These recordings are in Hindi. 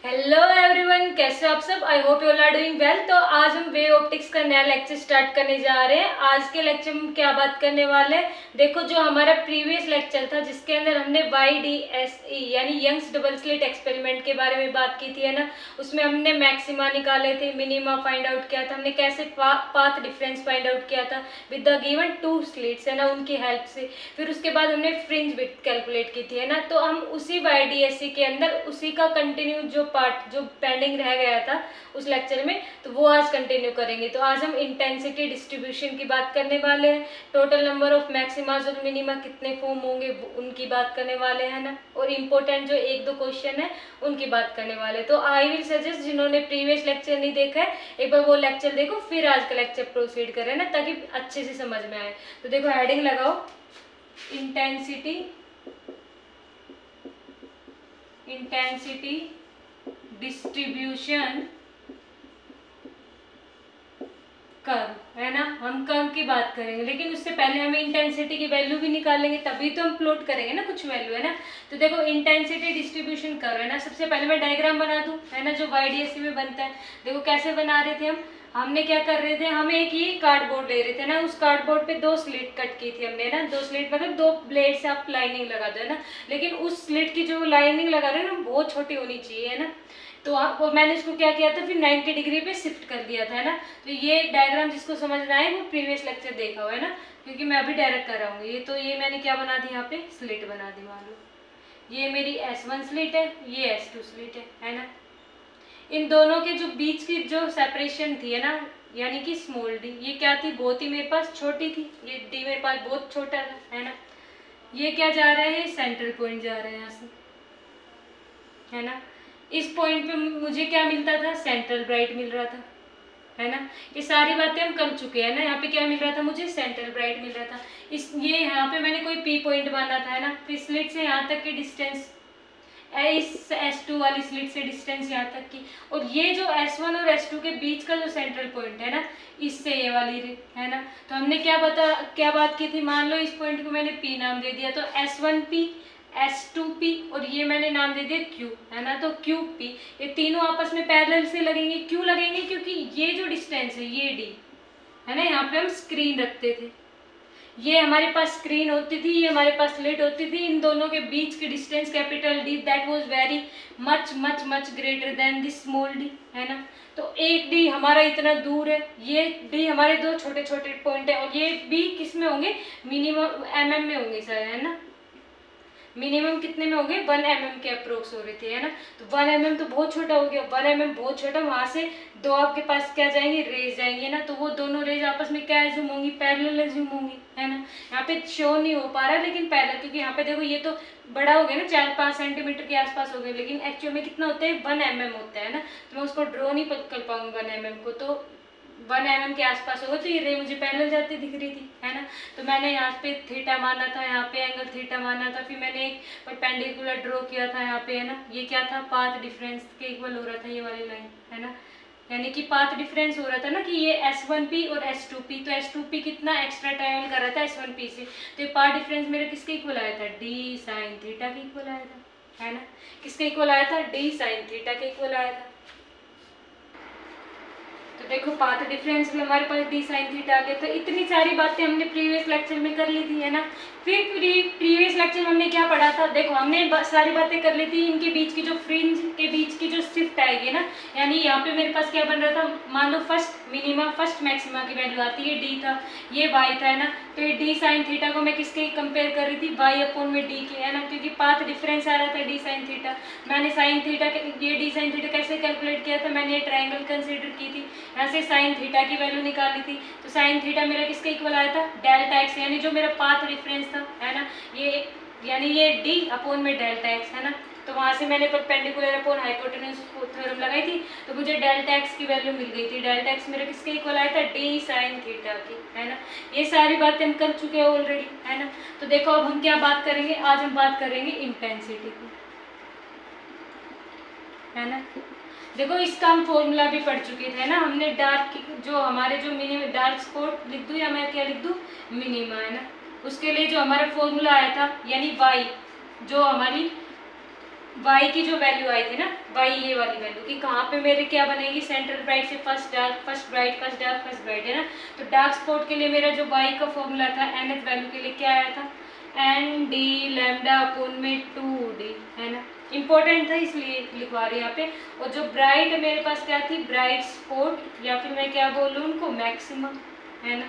हेलो एवरीवन, कैसे हो आप सब। I hope you all are doing well. तो आज हम वे ऑप्टिक्स का नया लेक्चर स्टार्ट करने जा रहे हैं। आज के लेक्चर में क्या बात करने वाले हैं, देखो जो हमारा प्रीवियस लेक्चर था जिसके अंदर हमने YDSE यानी यंग्स डबल स्लिट एक्सपेरिमेंट के बारे में बात की थी, है ना। उसमें हमने मैक्सिमा निकाले थे, मिनिमा फाइंड आउट किया था, हमने कैसे पाथ डिफरेंस फाइंड आउट किया था विद द गिवन 2 स्लिट्स, है ना, उनकी हेल्प से। फिर उसके बाद हमने फ्रिंज विड्थ कैलकुलेट की थी, है ना। तो हम उसी YDSE के अंदर उसी का कंटिन्यू जो पार्ट जो पेंडिंग रह गया था उस लेक्चर में, तो वो आज कंटिन्यू करेंगे। तो आज हम इंटेंसिटी डिस्ट्रीब्यूशन की बात करने वाले हैं, टोटल नंबर ऑफ मैक्सिमाज और मिनिमा कितने फॉर्म होंगे उनकी बात करने वाले हैं ना, और इम्पोर्टेंट जो 1-2 क्वेश्चन है उनकी बात करने वाले। तो आई विल सजेस्ट जिन्होंने प्रीवियस लेक्चर नहीं देखा है एक बार वो लेक्चर देखो, फिर आज का लेक्चर प्रोसीड करें ना, ताकि अच्छे से समझ में आए। तो देखो हेडिंग लगाओ, इंटेंसिटी डिस्ट्रीब्यूशन कर्व, है ना। हम कर्व की बात करेंगे, लेकिन उससे पहले हमें इंटेंसिटी की वैल्यू भी निकालेंगे, तभी तो हम प्लॉट करेंगे ना कुछ वैल्यू, है ना। तो देखो इंटेंसिटी डिस्ट्रीब्यूशन कर्व, है ना। सबसे पहले मैं डायग्राम बना दूं, है ना, जो YDSE में बनता है। देखो कैसे बना रहे थे हमने क्या कर रहे थे, हम एक ये कार्डबोर्ड ले रहे थे ना, उस कार्डबोर्ड पे 2 स्लिट कट की थी हमने ना। 2 स्लिट मतलब 2 ब्लेड से आप लाइनिंग लगा दो, है ना। लेकिन उस स्लिट की जो लाइनिंग लगा रहे हैं ना बहुत छोटी होनी चाहिए, है ना। तो आपको मैंने इसको क्या किया था, फिर 90 डिग्री पे शिफ्ट कर दिया था, है ना। तो ये डायग्राम जिसको समझना है वो प्रीवियस लेक्चर देखा हुआ है ना, क्योंकि मैं अभी डायरेक्ट कर रहा हूँ। ये तो ये मैंने क्या बना दी, यहाँ पे स्लिट बना दी। मान लो ये मेरी S1 स्लिट है, ये S2 स्लिट है ना। इन दोनों के जो बीच की जो सेपरेशन थी, है ना, यानी कि स्मॉल डी, ये क्या थी, बहुत ही मेरे पास छोटी थी। ये डी मेरे पास बहुत छोटा था, है ना। ये क्या जा रहा है, सेंट्रल पॉइंट जा रहा है यहाँ से, है ना। इस पॉइंट पे मुझे क्या मिलता था, सेंट्रल ब्राइट मिल रहा था, है ना। ये सारी बातें हम कर चुके हैं ना। यहाँ पे क्या मिल रहा था मुझे, सेंट्रल ब्राइट मिल रहा था। ये यहाँ पे मैंने कोई P पॉइंट माना था, है ना। फिर स्लिट से यहाँ तक की डिस्टेंस, इस S2 वाली स्लिट से डिस्टेंस यहाँ तक की, और ये जो S1 और S2 के बीच का जो सेंट्रल पॉइंट है ना, इससे ये वाली है ना। तो हमने क्या बात की थी, मान लो इस पॉइंट को मैंने P नाम दे दिया, तो S1P S2P और ये मैंने नाम दे दिया Q, है ना। तो QP, ये तीनों आपस में पैरेलल से लगेंगे। क्यों लगेंगे, क्योंकि ये जो डिस्टेंस है ये D, है ना, यहाँ पे हम स्क्रीन रखते थे, ये हमारे पास स्क्रीन होती थी, ये हमारे पास स्लिट होती थी। इन दोनों के बीच की distance capital D that was very much much much greater than this small d, है ना। तो एक D हमारा इतना दूर है, ये D हमारे 2 छोटे छोटे पॉइंट है, और ये B किस में होंगे, मिनिमम mm में होंगे सर, है ना। मिनिमम कितने में हो गए, 1 mm के अप्रोक्स हो रहे थे, है ना। तो 1 mm तो बहुत छोटा हो गया, 1 mm बहुत छोटा, वहां से 2 आपके पास क्या जाएंगे, रेज जाएंगे ना। तो वो दोनों रेज आपस में क्या एज्यूम होंगी, पैरेलल एज्यूम होंगी, है ना। यहाँ पे शो नहीं हो पा रहा है लेकिन पैरेलल, क्योंकि यहाँ पे देखो ये तो बड़ा हो गया ना, 4-5 सेंटीमीटर के आसपास हो गए, लेकिन एक्चुअल में कितना होता है, 1 mm होता है ना। तो मैं उसको ड्रॉ नहीं कर पाऊंगी 1 mm को, तो 1 mm के आसपास होगा। तो ये रे मुझे पैरेलल जाती दिख रही थी, है ना। तो मैंने यहाँ पे थीटा माना था, यहाँ पे एंगल थीटा माना था, फिर मैंने एक परपेंडिकुलर ड्रॉ किया था यहाँ पे, है ना। ये क्या था, पाथ डिफरेंस के इक्वल हो रहा था ये वाली लाइन, है ना। यानी कि पाथ डिफरेंस हो रहा था ना, कि ये S1P और S2P, तो S2P कितना एक्स्ट्रा ट्रैवल कर रहा था S1P से, तो ये पाथ डिफरेंस मेरे किसके इक्वल आया था, D sin थीटा के इक्वल आया था, है ना। किसके इक्वल आया था, D sin थीटा के इक्वल आया था। तो देखो पाथ डिफरेंस भी हमारे पास D sin थीटा आ गया। तो इतनी सारी बातें हमने प्रीवियस लेक्चर में कर ली थी, है ना। फिर प्रीवियस लेक्चर में हमने क्या पढ़ा था, देखो हमने सारी बातें कर ली थी। इनके बीच की जो फ्रिंज के बीच की जो शिफ्ट आएगी ना, यानी यहाँ पे मेरे पास क्या बन रहा था, मान लो फर्स्ट मिनिमा फर्स्ट मैक्सिमा की वैल्यू आती है D था, ये Y था, है ना। तो ये D sin थीटा को मैं किसके कंपेयर कर रही थी, Y अपॉन में D के, है ना, क्योंकि पाथ डिफरेंस आ रहा था D sin थीटा। मैंने sin थीटा ये D sin थीटा कैसे कैलकुलेट किया था, मैंने ये ट्राइंगल कंसिडर की थी, यहाँ से sin थीटा की वैल्यू निकाली थी। तो sin थीटा मेरा किसके इक्वल आया था, डेल्टा x, यानी जो मेरा पाथ डिफरेंस था, है ना, ये यानी ये D अपॉन में डेल्टा x, है ना। तो वहाँ से मैंने परपेंडिकुलर अपॉन हाइपोटेन्यूज थ्योरम लगाई थी, तो मुझे डेल्टा x की वैल्यू मिल गई थी। डेल्टा x मेरे किसके इक्वल आया था, D sin थीटा की, है ना। ये सारी बातें हम कर चुके हैं ऑलरेडी, है ना। तो देखो अब हम क्या बात करेंगे, आज हम बात करेंगे इंटेंसिटी की, है ना। देखो इसका हम फॉर्मूला भी पढ़ चुके थे ना हमने, डार्क जो हमारे जो मिनिमम डार्क स्पॉट लिख दूँ या मैं क्या लिख दूँ, मिनिमा, है ना। उसके लिए जो हमारा फॉर्मूला आया था, यानी Y जो हमारी वाई की जो वैल्यू आई थी ना, वाई ये वाली वैल्यू कि कहाँ पे मेरे क्या बनेगी, सेंट्रल ब्राइट से first dark, first bright, first dark, first bright, है ना। तो डार्क स्पॉट के लिए मेरा जो वाई का फॉर्मूला था nth वैल्यू के लिए क्या आया था, एन डी लैम्डा अपोन में 2d, है ना। इंपॉर्टेंट था इसलिए लिखवा रही यहाँ पे। और जो ब्राइट मेरे पास क्या थी, ब्राइट स्पॉट या फिर मैं क्या बोल लूँ उनको, मैक्सिमम, है ना।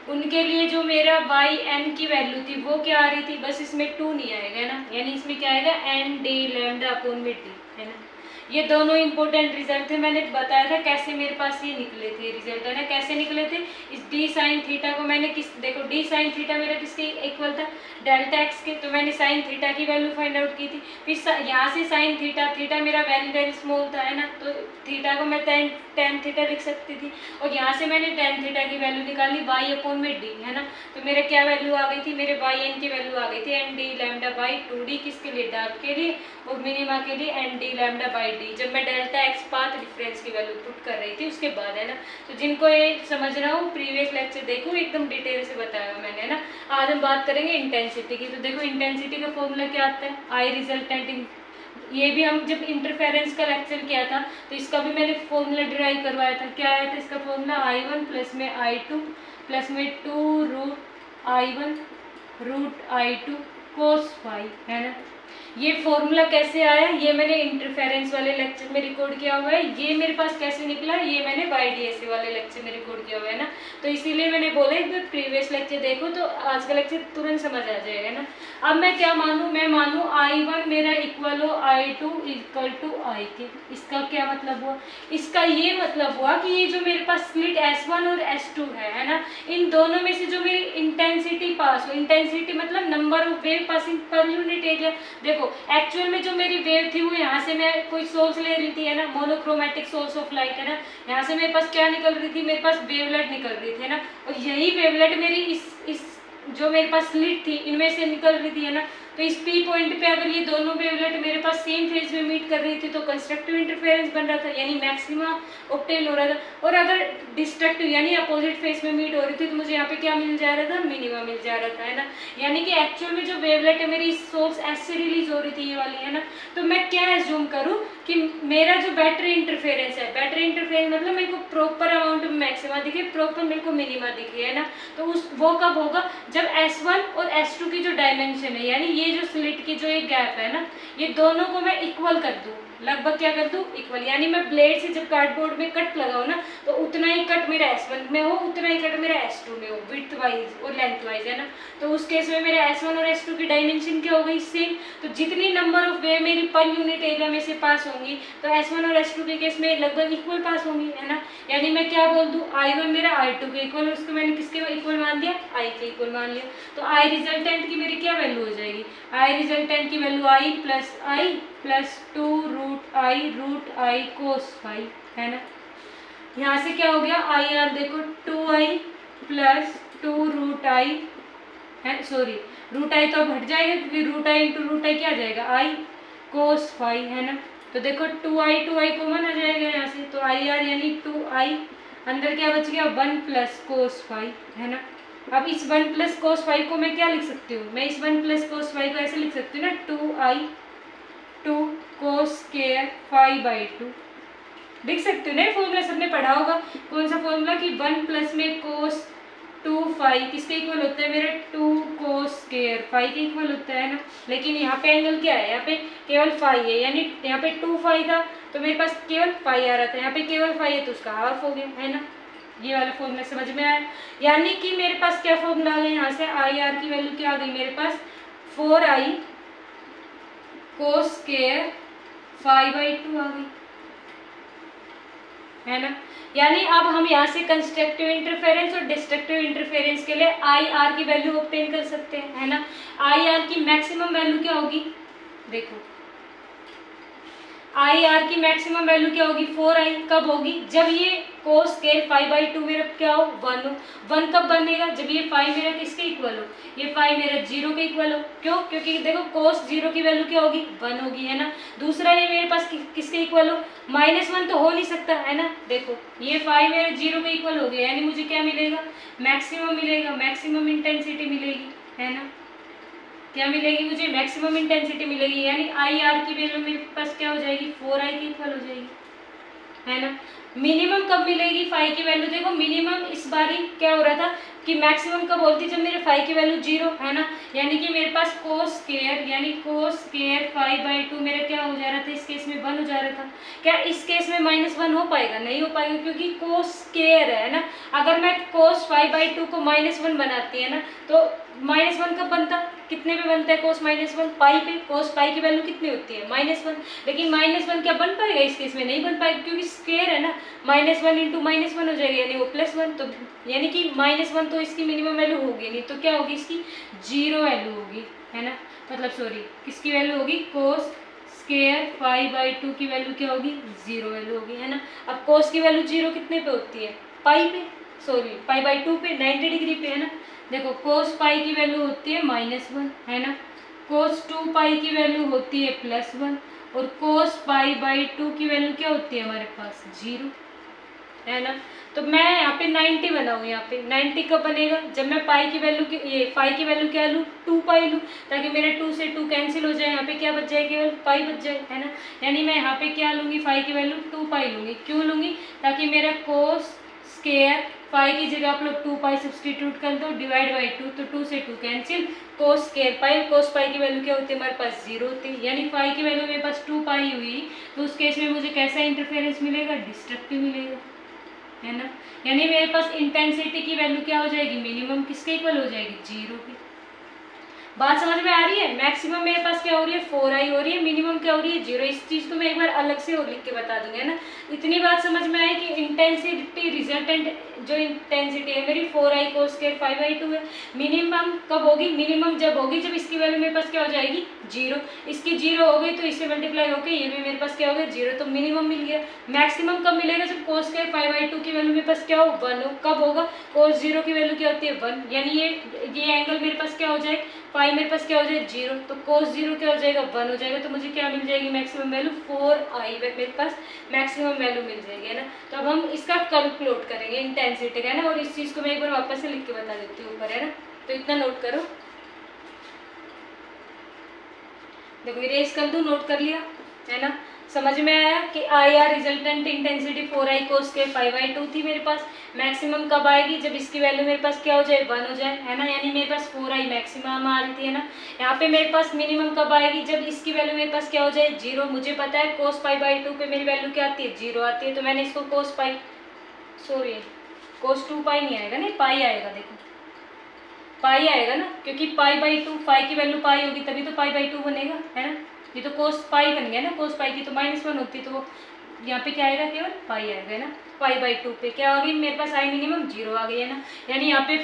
उनके लिए जो मेरा वाई एन की वैल्यू थी वो क्या आ रही थी, बस इसमें 2 नहीं आएगा, है ना, यानी इसमें क्या आएगा एन डी लैम्डा अपोन में डी, है ना। ये दोनों इंपॉर्टेंट रिजल्ट थे, मैंने बताया था कैसे मेरे पास ये निकले थे रिजल्ट, है ना। कैसे निकले थे, इस डी साइन थीटा को मैंने देखो डी साइन थीटा मेरा किसके इक्वल था, डेल्टा एक्स के, तो मैंने साइन थीटा की वैल्यू फाइंड आउट की थी। फिर यहाँ से साइन थीटा मेरा वेरी वेरी स्मॉल था, है ना, तो थीटा को मैं टेन थीटा लिख सकती थी। और यहाँ से मैंने टेन थीटा की वैल्यू निकाली वाई अपोन में डी, है ना। तो मेरे क्या वैल्यू आ गई थी, मेरे वाई एन की वैल्यू आ गई थी N d lambda by 2d, किसके लिए, डार्क के लिए, और मिनिमा के लिए n d lambda by d, जब मैं डेल्टा एक्स पाथ डिफरेंस की वैल्यू पुट कर रही थी उसके बाद, है ना। तो जिनको ये समझना हो प्रीवियस लेक्चर देखो, एकदम डिटेल से बताया मैंने, है ना। आज हम बात करेंगे इंटेंसिटी की। तो देखो इंटेंसिटी का फॉर्मूला क्या आता है, आई रिजल्टेंट, ये भी हम जब इंटरफेरेंस का लेक्चर किया था तो इसका भी मैंने फॉर्मूला डिराइव करवाया था। क्या आया था इसका फॉर्मूला, I1 प्लस में I2 प्लस में 2 रूट I1 रूट I2 कोस फाई, है ना। ये फॉर्मूला कैसे आया, ये मैंने इंटरफेरेंस वाले लेक्चर में रिकॉर्ड किया हुआ है। ये मेरे पास कैसे निकला, ये मैंने YDSA वाले लेक्चर में रिकॉर्ड किया हुआ है ना। तो इसीलिए मैंने बोला एक बार प्रीवियस लेक्चर देखो तो आज का लेक्चर तुरंत समझ आ जाएगा ना। अब मैं क्या मानूँ, मैं मानूँ I1 मेरा इक्वल हो I2 इक्वल टू I के। इसका क्या मतलब हुआ, इसका ये मतलब हुआ कि ये जो मेरे पास स्लिट S1 और S2 है ना, इन दोनों में से जो मेरी इंटेंसिटी पास हो, इंटेंसिटी मतलब number of wave passing per unit area. देखो एक्चुअल में जो मेरी वेव थी वो यहाँ से मैं कोई सोर्स ले रही थी, है ना, मोनोक्रोमेटिक सोर्स ऑफ लाइट, है ना। यहाँ से मेरे पास क्या निकल रही थी, मेरे पास वेवलेट निकल रही थी, है ना। और यही वेवलेट मेरी इस जो मेरे पास स्लिट थी इनमें से निकल रही थी, है ना। तो इस पी पॉइंट पे अगर ये दोनों वेवलेट मेरे पास सेम फेज में मीट कर रही थी तो कंस्ट्रक्टिव इंटरफेरेंस बन रहा था, यानी मैक्सिमा ऑब्टेन हो रहा था। और अगर डिस्ट्रक्टिव यानी अपोजिट फेज में मीट हो रही थी तो मुझे यहाँ पे क्या मिल जा रहा था, मिनिमा मिल जा रहा था, है ना। यानी कि एक्चुअल में जो वेवलेट है मेरी सोर्स एस से रिलीज हो रही थी, ये वाली, है ना। तो मैं क्या एज्यूम करूँ कि मेरा जो बैटरी इंटरफेरेंस है, बैटरी इंटरफेरेंस मतलब मेरे को प्रॉपर अमाउंट में मैक्सिमा दिखे, प्रॉपर मेरे को मिनिमा दिखे, है ना। तो उस वो कब होगा, जब S1 और S2 की जो डायमेंशन है, यानी ये जो स्लिट की जो एक गैप है ना, ये दोनों को मैं इक्वल कर दूँ, लगभग क्या कर दूँ, इक्वल। यानी मैं ब्लेड से जब कार्डबोर्ड में कट लगाऊँ ना तो उतना ही कट मेरा S1 में हो, उतना ही कट मेरा S2 में हो, विड्थ वाइज और लेंथ वाइज, है ना। तो उस केस में मेरा S1 और S2 की डायमेंशन क्या हो गई, सेम। तो जितनी नंबर ऑफ वेव मेरी पर यूनिट एरिया में से पास होंगी तो S1 और S2 के केस में लगभग इक्वल पास होंगी, है ना। यानी मैं क्या बोल दूँ, I1 मेरा I2 के इक्वल, उसको मैंने किसके इक्वल मान दिया, I के इक्वल मान लिया। तो I रिजल्टेंट की मेरी क्या वैल्यू हो जाएगी, I रिजल्टेंट की value I plus 2 root I cos phi, है ना। यहाँ से क्या हो गया, आई आर देखो 2I प्लस 2 रूट I है, सॉरी रूट I तो अब हट जाएगा क्योंकि root I into root I क्या आ जाएगा, I कोस फाई, है ना। तो देखो 2I कॉमन आ जाएगा यहाँ से, तो आई आर यानी 2I, अंदर क्या बच गया 1 प्लस कोस फाई, है ना। अब इस 1 प्लस कोस फाई को मैं क्या लिख सकती हूँ, मैं इस 1 प्लस कोस फाई को ऐसे लिख सकती हूँ ना, 2 कोस स्क्वायर फाई बाई 2 लिख सकते हो ना। फॉर्मूला सबने पढ़ा होगा, कौन सा फॉर्मूला कि 1 प्लस में कोस 2 फाई किसके इक्वल होता है, मेरा 2 कोस स्क्वायर फाई के इक्वल होता है ना। लेकिन यहाँ पे एंगल क्या है, यहाँ पे केवल फाई है, यानी यहाँ पे 2 फाई था तो मेरे पास केवल फाई आ रहा था, यहाँ पे केवल फाई है तो उसका हाफ हो गया, है ना। ये वाला फॉर्मूला समझ में आया। यानी कि मेरे पास क्या फॉर्मूला आ गया, यहाँ से आई आर की वैल्यू क्या आ गई मेरे पास, 4I cos square phi by 2 आ गई, है ना। यानी अब हम यहाँ से कंस्ट्रक्टिव इंटरफेरेंस और डिस्ट्रक्टिव इंटरफेरेंस के लिए आई आर की वैल्यू ऑब्टेन कर सकते हैं, है ना। आई आर की मैक्सिमम वैल्यू क्या होगी, देखो आई आर की मैक्सिमम वैल्यू क्या होगी, 4I। कब होगी, जब ये कोस स्क्वायर फाई बाई 2 मेरा क्या हो, 1 हो। 1 कब बनेगा, जब ये फाई मेरा किसके इक्वल हो, ये फाई मेरा 0 के इक्वल हो। क्यों, क्योंकि देखो कोस 0 की वैल्यू क्या होगी, 1 होगी, है ना। दूसरा ये मेरे पास किसके इक्वल हो, -1 तो हो नहीं सकता, है ना। देखो ये फाई मेरा 0 के इक्वल हो गया, यानी मुझे क्या मिलेगा, मैक्सिमम मिलेगा, मैक्सिमम इंटेंसिटी मिलेगी, है ना। क्या मिलेगी मुझे, मैक्सिमम इंटेंसिटी मिलेगी, यानी आई आर की वैल्यू मेरे पास क्या हो जाएगी 4i की इक्वल हो जाएगी, है ना। मिनिमम कब मिलेगी फाई की वैल्यू, देखो मिनिमम इस बारी क्या हो रहा था कि मैक्सिमम कब बोलती जब मेरे फाई की वैल्यू 0, है ना, यानी कि मेरे पास कोस स्क्वायर यानी कोस स्क्वायर 5/2 मेरा क्या हो जा रहा था, इस केस में 1 हो जा रहा था। क्या इस केस में -1 हो पाएगा, नहीं हो पाएगा, क्योंकि कोस स्क्वायर है ना। अगर मैं कोस 5/2 को -1 बनाती है ना, तो -1 कब बनता, कितने पे बनता है कोस -1, पाई पे। कोस पाई की वैल्यू कितनी होती है -1, लेकिन -1 क्या बन पाएगा इस केस में, नहीं बन पाएगा, क्योंकि स्क्वायर है ना, -1 × -1 हो जाएगा, यानी वो +1, तो यानी कि -1 तो इसकी मिनिमम वैल्यू होगी नहीं, तो क्या होगी इसकी 0 वैल्यू होगी, है ना, मतलब सॉरी किसकी वैल्यू होगी, कोस स्क्वायर 5/2 की वैल्यू क्या होगी 0 वैल्यू होगी, है ना। अब कोस की वैल्यू 0 कितने पे होती है, पाई पे, सॉरी π/2 पे 90 डिग्री पे, है ना। देखो कोस पाई की वैल्यू होती है -1, है ना, कोस 2 की वैल्यू होती है +1, और कोस π/2 की वैल्यू क्या होती है हमारे पास 0, है ना। तो मैं यहाँ पे 90 बनाऊँ, यहाँ पे 90 कब बनेगा, जब मैं पाई की वैल्यू ये फाई की वैल्यू क्या लूँ 2π लूँ, ताकि मेरे 2 से 2 कैंसिल हो जाए, यहाँ पे क्या बच जाए, केवल पाई बच जाए, है ना। यानी मैं यहाँ पे क्या लूँगी, फाई की वैल्यू 2π लूँगी, क्यों लूँगी, ताकि मेरा कोस स्क्वायर पाई की जगह आप लोग 2π सब्सटीट्यूट कर दो, /2, तो 2 से 2 कैंसिल, कोस स्क्वायर पाई, कोस पाई की वैल्यू क्या होती है हमारे पास 0 होती है, यानी फाई की वैल्यू मेरे पास 2π हुई, तो उस केस में मुझे कैसा इंटरफेरेंस मिलेगा, डिस्ट्रक्टिव मिलेगा, है ना। यानी मेरे पास इंटेंसिटी की वैल्यू क्या हो जाएगी, मिनिमम किसके इक्वल हो जाएगी 0 की। बात समझ में आ रही है, मैक्सिमम मेरे पास क्या हो रही है 4i हो रही है, मिनिमम क्या हो रही है 0। इस चीज़ को मैं एक बार अलग से और लिख के बता दूंगी, है ना। इतनी बात समझ में आई कि इंटेंसिटी रिजल्टेंट जो इंटेंसिटी है मेरी 4i कोस स्क्वायर 5/2 है। मिनिमम कब होगी, मिनिमम जब होगी जब इसकी वैल्यू मेरे पास क्या हो जाएगी 0, इसकी 0 हो गई तो इससे मल्टीप्लाई होकर ये भी मेरे पास क्या हो गया 0, तो मिनिमम मिल गया। मैक्सिमम कब मिलेगा, जब कोस स्क्वायर 5/2 की वैल्यू मेरे पास क्या हो 1 हो। कब होगा, कोस 0 की वैल्यू क्या होती है 1, यानी ये एंगल मेरे पास क्या हो जाए, पाई मेरे पास क्या हो जाए 0, तो कोस 0 क्या हो जाएगा 1 हो जाएगा, तो मुझे क्या मिल जाएगी मैक्सिमम वैल्यू 4i मेरे पास मैक्सिमम वैल्यू मिल जाएगी, है ना। तो अब हम इसका कर्व प्लॉट करेंगे इंटेंसिटी का, है ना, और इस चीज़ को मैं एक बार वापस से लिख के बता देती हूँ ऊपर, है ना। तो इतना नोट करो, देखो इरेज कर दूँ, नोट कर लिया, है ना। समझ में आया कि I R resultant intensity 4i cos square 5/2 थी मेरे पास। मैक्सिमम कब आएगी, जब इसकी वैल्यू मेरे पास क्या हो जाए 1 हो जाए, है ना, यानी मेरे पास 4i मैक्सिमम आ रही थी, है ना। यहाँ पे मेरे पास मिनिमम कब आएगी, जब इसकी वैल्यू मेरे पास क्या हो जाए 0। मुझे पता है कोस 5/2 पे मेरी वैल्यू क्या आती है 0 आती है, तो मैंने इसको कोस 2π नहीं आएगा, नहीं पाई आएगा, देखो पाई आएगा ना, क्योंकि π/2 फाई की वैल्यू पाई होगी तभी तो π/2 बनेगा, है ना। ये तो कोस पाई बन गया ना, कोस पाई की तो -1 होती, तो वो यहाँ पे क्या आएगा केवल पाई आएगा, है ना। π/2 पे क्या आ गई मेरे पास आई मिनिमम 0 आ गई, है ना। यानी यहाँ पे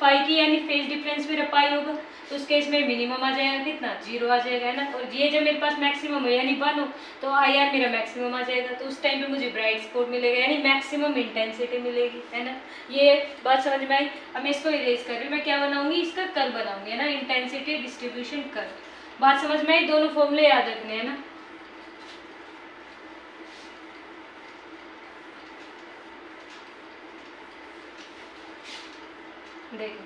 पाई की यानी फेज डिफरेंस मेरा पाई होगा, तो उस केस में मिनिमम आ जाएगा कितना 0 आ जाएगा, है ना। और ये जब मेरे पास मैक्सिमम हो यानी 1 हो तो आई आर मेरा मैक्सिमम आ जाएगा, तो उस टाइम पे मुझे ब्राइट स्पॉट मिलेगा, यानी मैक्सिमम इंटेंसिटी मिलेगी, है ना। ये बात समझ में आई। अब मैं इसको इरेज कर रही हूँ, मैं क्या बनाऊंगी, इसका कर्व बनाऊंगी, है ना, इंटेंसिटी डिस्ट्रीब्यूशन कर्व। बात समझ में आई, दोनों फॉर्मूले याद रखने, है ना। देखो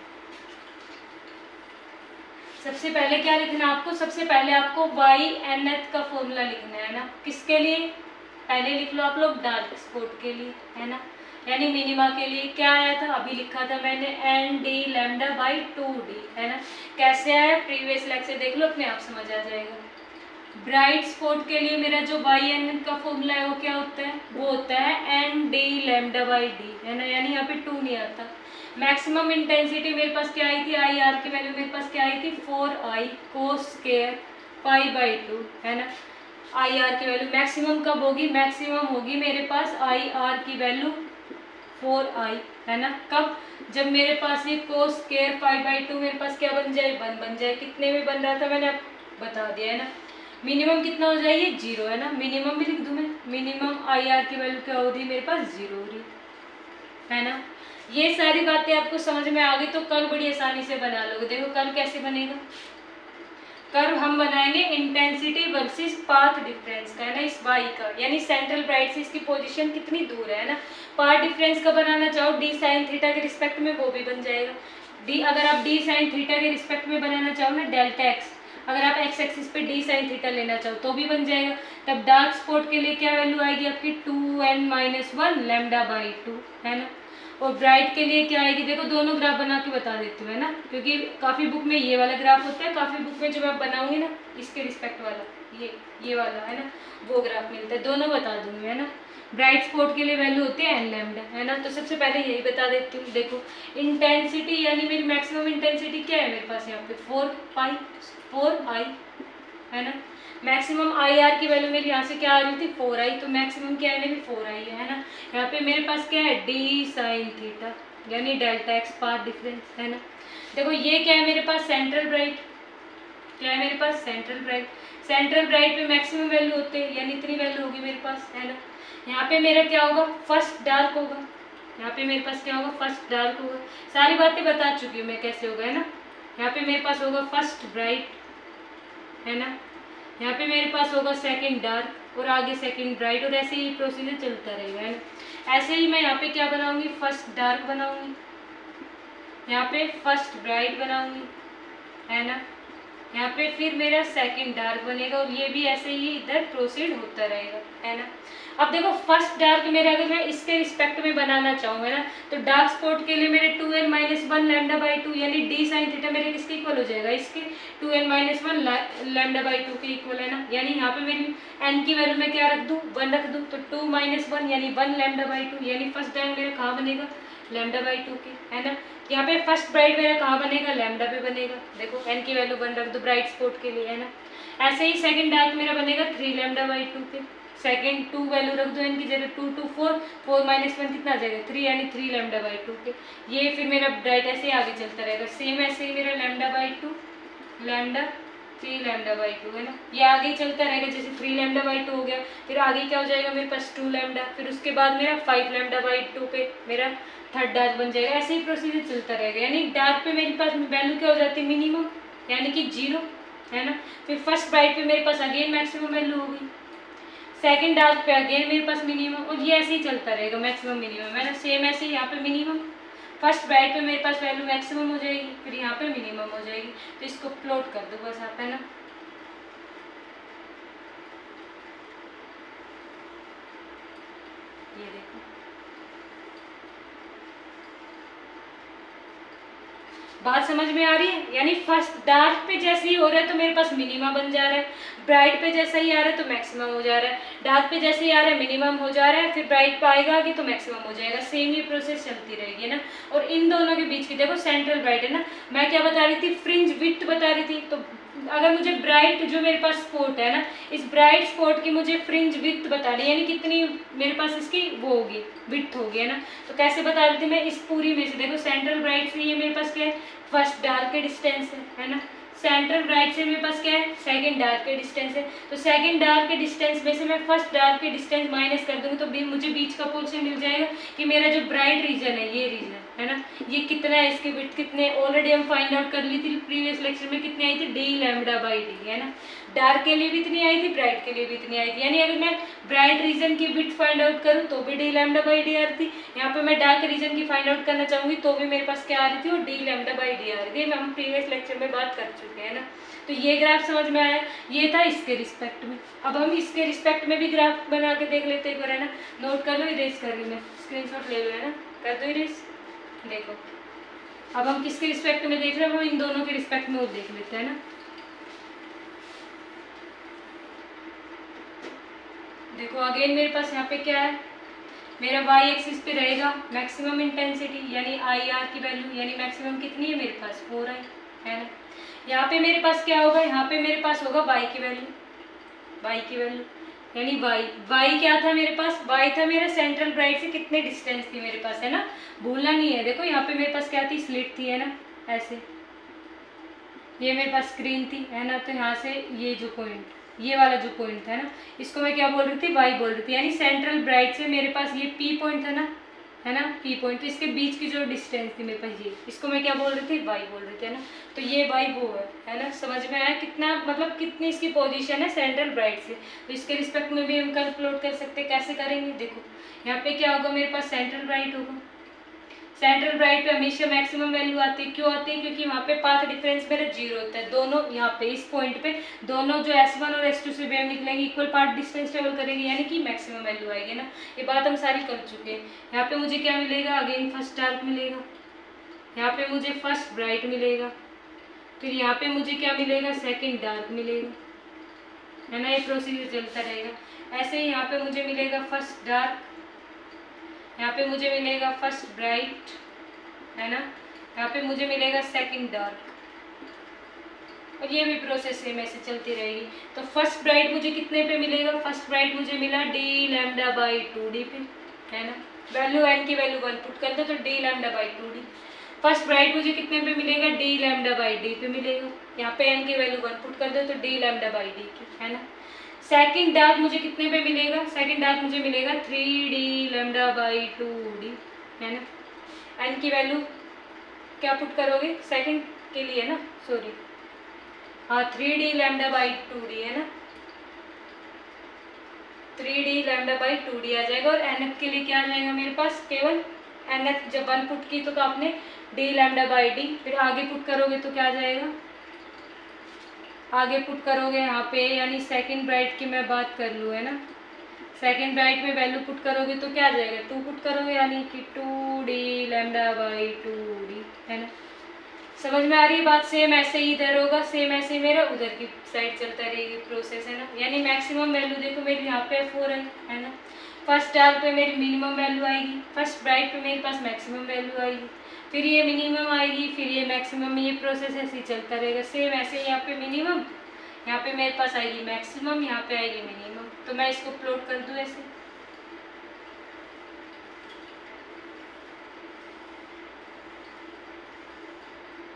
सबसे पहले क्या लिखना है आपको, सबसे पहले आपको y_nth का फॉर्मूला लिखना है ना, किसके लिए, पहले लिख लो आप लोग डार्क स्पॉट के लिए, है ना, यानी मिनिमा के लिए। क्या आया था, अभी लिखा था मैंने ND λ/2d, है ना। कैसे आया, प्रीवियस लेक्चर देख लो, अपने आप समझ आ जाएगा। ब्राइट स्पॉट के लिए मेरा जो y_n का फॉर्मूला है वो क्या होता है, वो होता है ND λ/d, है ना, यानी यहाँ पे 2 नहीं आता। मैक्सिमम इंटेंसिटी मेरे पास क्या आई थी, आई आर की वैल्यू मेरे पास क्या आई थी 4i कोस स्क्वायर 5/2, है ना। आई आर की वैल्यू मैक्सिमम कब होगी, मैक्सिमम होगी मेरे पास आई आर की वैल्यू 4i, है ना। कब, जब मेरे पास ये कोस स्क्वायर 5/2 मेरे पास क्या बन जाए 1 बन जाए। कितने में बन रहा था मैंने अब बता दिया, है ना। मिनिमम कितना हो जाए ये 0, है ना, मिनिमम भी लिख दूँ मैं, मिनिमम आई आर की वैल्यू क्या हो रही है मेरे पास 0 हो रही है ना। ये सारी बातें आपको समझ में आ गई तो कर्व बड़ी आसानी से बना लोगे। देखो कर्व कैसे बनेगा, कर्व हम बनाएंगे इंटेंसिटी वर्सेस पाथ डिफरेंस का, है ना, इस y का, यानी सेंट्रल ब्राइट से इसकी पोजीशन कितनी दूर है ना। पाथ डिफरेंस का बनाना चाहो d sin थीटा के रिस्पेक्ट में वो भी बन जाएगा। डी, अगर आप डी साइन थीटा के रिस्पेक्ट में बनाना चाहो ना डेल्टा एक्स, अगर आप एक्स एक्सिस पे डी साइन थीटा लेना चाहो तो भी बन जाएगा। तब डार्क स्पॉट के लिए क्या वैल्यू आएगी आपकी 2n-1 लैम्डा बाई 2, है ना। और ब्राइट के लिए क्या आएगी, देखो दोनों ग्राफ बना के बता देती हूँ, है ना, क्योंकि काफ़ी बुक में ये वाला ग्राफ होता है, काफ़ी बुक में जो मैं बनाऊंगी ना इसके रिस्पेक्ट वाला, ये वाला है ना, वो ग्राफ मिलता है, दोनों बता दूंगी, है ना। ब्राइट स्पॉट के लिए वैल्यू होती है n लैम्डा, है ना। तो सबसे पहले यही बता देती हूँ। देखो इंटेंसिटी यानी मेरी मैक्सिमम इंटेंसिटी क्या है मेरे पास यहाँ पे 4i, है ना। मैक्सिमम आई आर की वैल्यू मेरी यहाँ से क्या आ रही थी 4i, तो मैक्सिमम क्या है मेरी 4i है ना। यहाँ पे मेरे पास क्या है डी साइन थीटा यानी डेल्टा एक्स पाथ डिफरेंस, है ना। देखो ये क्या है मेरे पास सेंट्रल ब्राइट, क्या है मेरे पास सेंट्रल ब्राइट। सेंट्रल ब्राइट पे मैक्सिमम वैल्यू होते हैं यानी इतनी वैल्यू होगी मेरे पास, है ना। यहाँ पे मेरा क्या होगा फर्स्ट डार्क होगा, यहाँ पे मेरे पास क्या होगा फर्स्ट डार्क होगा। सारी बातें बता चुकी हूँ मैं कैसे होगा, है ना। यहाँ पे मेरे पास होगा फर्स्ट ब्राइट, है ना। यहाँ पे मेरे पास होगा सेकंड डार्क और आगे सेकंड ब्राइट, और ऐसे ही प्रोसीजर चलता रहेगा, है ना। ऐसे ही मैं यहाँ पे क्या बनाऊंगी फर्स्ट डार्क बनाऊंगी, यहाँ पे फर्स्ट ब्राइट बनाऊंगी, है ना। यहाँ पे फिर मेरा सेकंड डार्क बनेगा और ये भी ऐसे ही इधर प्रोसीड होता रहेगा, है ना। अब देखो फर्स्ट डार्क मेरे अगर मैं इसके रिस्पेक्ट में बनाना चाहूँ, है ना, तो डार्क स्पॉट के लिए मेरे 2n-1 लैम्डा बाई 2 यानी डी साइन थीटा मेरे किसके इक्वल हो जाएगा, इसके 2n-1 लैम्डा बाई 2 के इक्वल, है ना। यानी यहाँ पे मेरी n की वैल्यू मैं क्या रख दूँ 1 रख दूँ, तो 2-1 यानी 1 लैम्डा बाई 2 यानी फर्स्ट डार्क मेरा कहाँ बनेगा लैम्डा बाई 2 के, है ना। यहाँ पे फर्स्ट ब्राइट मेरा कहाँ बनेगा लैम्डा पे बनेगा, देखो n की वैल्यू 1 रख दो ब्राइट स्पॉट के लिए, है ना। ऐसे ही सेकंड डार्क मेरा बनेगा 3 लैम्डा बाई 2 के, सेकंड 2 वैल्यू रख दो n की जगह 2 2 4 कितना आ जाएगा 3 यानी 3 लैम्डा बाई 2 के। ये फिर मेरा ब्राइट ऐसे ही आगे चलता रहेगा, सेम ऐसे ही मेरा lambda by 2 lambda 3 lambda by 2, है ना। ये आगे ही चलता रहेगा, जैसे 3 लैम्डा बाई 2 हो गया, फिर आगे क्या हो जाएगा मेरे पास 2 लैम्डा, फिर उसके बाद मेरा 5 लैम्डा बाई 2 पे मेरा थर्ड डार्क बन जाएगा। ऐसे ही प्रोसीजर चलता रहेगा, यानी डार्क पे मेरे पास वैल्यू क्या हो जाती है मिनिमम यानी कि 0, है ना। फिर फर्स्ट ब्राइट पे मेरे पास अगेन मैक्सिमम वैल्यू होगी, सेकंड डार्क पे अगेन मेरे पास मिनिमम, और ये ऐसे ही चलता रहेगा मैक्सिमम मिनिमम, है ना। सेम ऐसे ही यहाँ पे मिनिमम, फर्स्ट ब्राइट पे मेरे पास वैल्यू मैक्सिमम हो जाएगी, फिर यहाँ पे मिनिमम हो जाएगी। तो इसको प्लॉट कर दो बस आप, है ना। ये देखो बात समझ में आ रही है, यानी फर्स्ट डार्क पे जैसे ही हो रहा है तो मेरे पास मिनिमम बन जा रहा है, ब्राइट पे जैसा ही आ रहा है तो मैक्सिमम हो जा रहा है, डार्क पे जैसे ही आ रहा है मिनिमम हो जा रहा है, फिर ब्राइट पे आएगा आगे तो मैक्सिमम हो जाएगा। सेम ये प्रोसेस चलती रहेगी, है ना। और इन दोनों के बीच की देखो सेंट्रल ब्राइट, है ना। मैं क्या बता रही थी फ्रिंज विड्थ बता रही थी, तो अगर मुझे ब्राइट जो मेरे पास स्पॉट है ना, इस ब्राइट स्पॉट की मुझे फ्रिंज विड्थ बतानी है, यानी कितनी मेरे पास इसकी वो होगी विड्थ होगी, है ना। तो कैसे बता रही थी मैं, इस पूरी में से देखो सेंट्रल ब्राइट से ये मेरे पास क्या है फर्स्ट डार्क के डिस्टेंस है ना। सेंट्रल ब्राइट से मेरे पास क्या है सेकंड डार्क के डिस्टेंस है, तो सेकंड डार्क के डिस्टेंस में से मैं फर्स्ट डार्क के डिस्टेंस माइनस कर दूंगी, तो मुझे बीच का पोर्शन मिल जाएगा कि मेरा जो ब्राइट रीजन है ये रीजन, है ना, ये कितना है, इसके विड्थ कितने ऑलरेडी हम फाइंड आउट कर ली थी प्रीवियस लेक्चर में, कितनी आई थी डी लैम्डा बाई डी, है ना। डार्क के लिए भी इतनी आई थी, ब्राइट के लिए भी इतनी आई थी, यानी अगर मैं ब्राइट रीजन की विड्थ फाइंड आउट करूँ तो भी डी लैम्डा बाई डी आ रही थी, यहाँ पे मैं डार्क रीजन की फाइंड आउट करना चाहूँगी तो भी मेरे पास क्या आ रही थी वो डी लैम्डा बाई डी आ रही थी। हम प्रीवियस लेक्चर में बात कर चुके हैं ना। तो ये ग्राफ समझ में आया, ये था इसके रिस्पेक्ट में। अब हम इसके रिस्पेक्ट में भी ग्राफ बना के देख लेते एक बार, है ना। नोट कर लो, इरेज कर रही मैं, स्क्रीनशॉट ले लो, है ना, कर दो इरेज। देखो अब हम किसके रिस्पेक्ट में देख रहे हैं, हम इन दोनों के रिस्पेक्ट में वो देख लेते हैं ना। देखो अगेन मेरे पास यहाँ पे क्या है, मेरा वाई एक्सिस पे रहेगा मैक्सिमम इंटेंसिटी यानी आई आर की वैल्यू, यानी मैक्सिमम कितनी है मेरे पास 4 है ना। यहाँ पे मेरे पास क्या होगा, यहाँ पे मेरे पास होगा वाई की वैल्यू, वाई की वैल्यू यानी वाई क्या था मेरे पास, वाई था मेरा सेंट्रल ब्राइट से कितने डिस्टेंस थी मेरे पास, है ना, भूलना नहीं है। देखो यहाँ पे मेरे पास क्या थी स्लिट थी, है ना, ऐसे ये मेरे पास स्क्रीन थी, है ना। तो यहाँ से ये जो पॉइंट, ये वाला जो पॉइंट था ना, इसको मैं क्या बोल रही थी वाई बोल रही थी, यानी सेंट्रल ब्राइट से मेरे पास ये पी पॉइंट था ना, है ना, पी पॉइंट, तो इसके बीच की जो डिस्टेंस थी मेरे पास ये, इसको मैं क्या बोल रही थी वाई बोल रही थी, है ना। तो ये वाई वो है ना, समझ में आया कितना, मतलब कितनी इसकी पोजीशन है सेंट्रल ब्राइट से। तो इसके रिस्पेक्ट में भी हम कल प्लॉट कर सकते हैं, कैसे करेंगे। देखो यहाँ पे क्या होगा मेरे पास सेंट्रल ब्राइट होगा, सेंट्रल ब्राइट पे हमेशा मैक्सिमम वैल्यू आती है। क्यों आती है? क्योंकि वहाँ पे पाथ डिफरेंस मेरा 0 होता है। दोनों यहाँ पे इस पॉइंट पे दोनों जो S1 और S2 से वेव निकलेंगे इक्वल पाथ डिस्टेंस ट्रेवल करेंगे, यानी कि मैक्सिमम वैल्यू आएगी ना। ये बात हम सारी कर चुके हैं। यहाँ पे मुझे क्या मिलेगा? अगेन फर्स्ट डार्क मिलेगा, यहाँ पे मुझे फर्स्ट ब्राइट मिलेगा, फिर यहाँ पे मुझे क्या मिलेगा? सेकेंड डार्क मिलेगा, है ना। ये प्रोसीजर चलता रहेगा। ऐसे ही यहाँ पे मुझे मिलेगा फर्स्ट डार्क, यहाँ पे मुझे मिलेगा फर्स्ट ब्राइट, है ना। यहाँ पे मुझे मिलेगा सेकंड डार्क, और ये भी प्रोसेस सेम ऐसे चलती रहेगी। तो फर्स्ट ब्राइट मुझे कितने पे मिलेगा? फर्स्ट ब्राइट मुझे मिला d λ/2d पे, है ना। वैल्यू n की वैल्यू 1 पुट कर दो तो d λ/2d। फर्स्ट ब्राइट मुझे कितने पे मिलेगा? d λ/d पे मिलेगा। यहाँ पे n की वैल्यू 1 पुट कर दो तो d λ/d की, है ना। सेकंड डार्क मुझे कितने पे मिलेगा? सेकंड डार्क मुझे मिलेगा 3d λ/2d, है ना। n की वैल्यू क्या पुट करोगे? सेकंड के लिए ना, सॉरी, हाँ 3d λ/2d, है ना। 3d λ/2d आ जाएगा। और nf के लिए क्या आ जाएगा मेरे पास? केवल nf जब 1 पुट की तो आपने d λ/d, फिर आगे पुट करोगे तो क्या आ जाएगा? आगे पुट करोगे यहाँ पे, यानी सेकंड ब्राइट की मैं बात कर लूँ, है ना। सेकंड ब्राइट में वैल्यू पुट करोगे तो क्या आ जाएगा? 2 पुट करोगे, यानी कि 2d λ/2d, है ना। समझ में आ रही है बात? सेम ऐसे ही इधर होगा, सेम ऐसे ही मेरा उधर की साइड चलता रहेगी प्रोसेस, है ना। यानी मैक्सिमम वैल्यू देखो मेरी यहाँ पे 4 है ना। फर्स्ट डार्क पे मेरी मिनिमम वैल्यू आएगी, फर्स्ट ब्राइट पे मेरे पास मैक्सिमम वैल्यू आएगी, फिर ये मिनिमम आएगी, फिर ये मैक्सिमम। ये प्रोसेस ऐसे ही चलता रहेगा। सेम ऐसे यहाँ पे मिनिमम, यहाँ पे मेरे पास आएगी मैक्सिमम, यहाँ पे आएगी मिनिमम। तो मैं इसको प्लॉट कर दूँ ऐसे,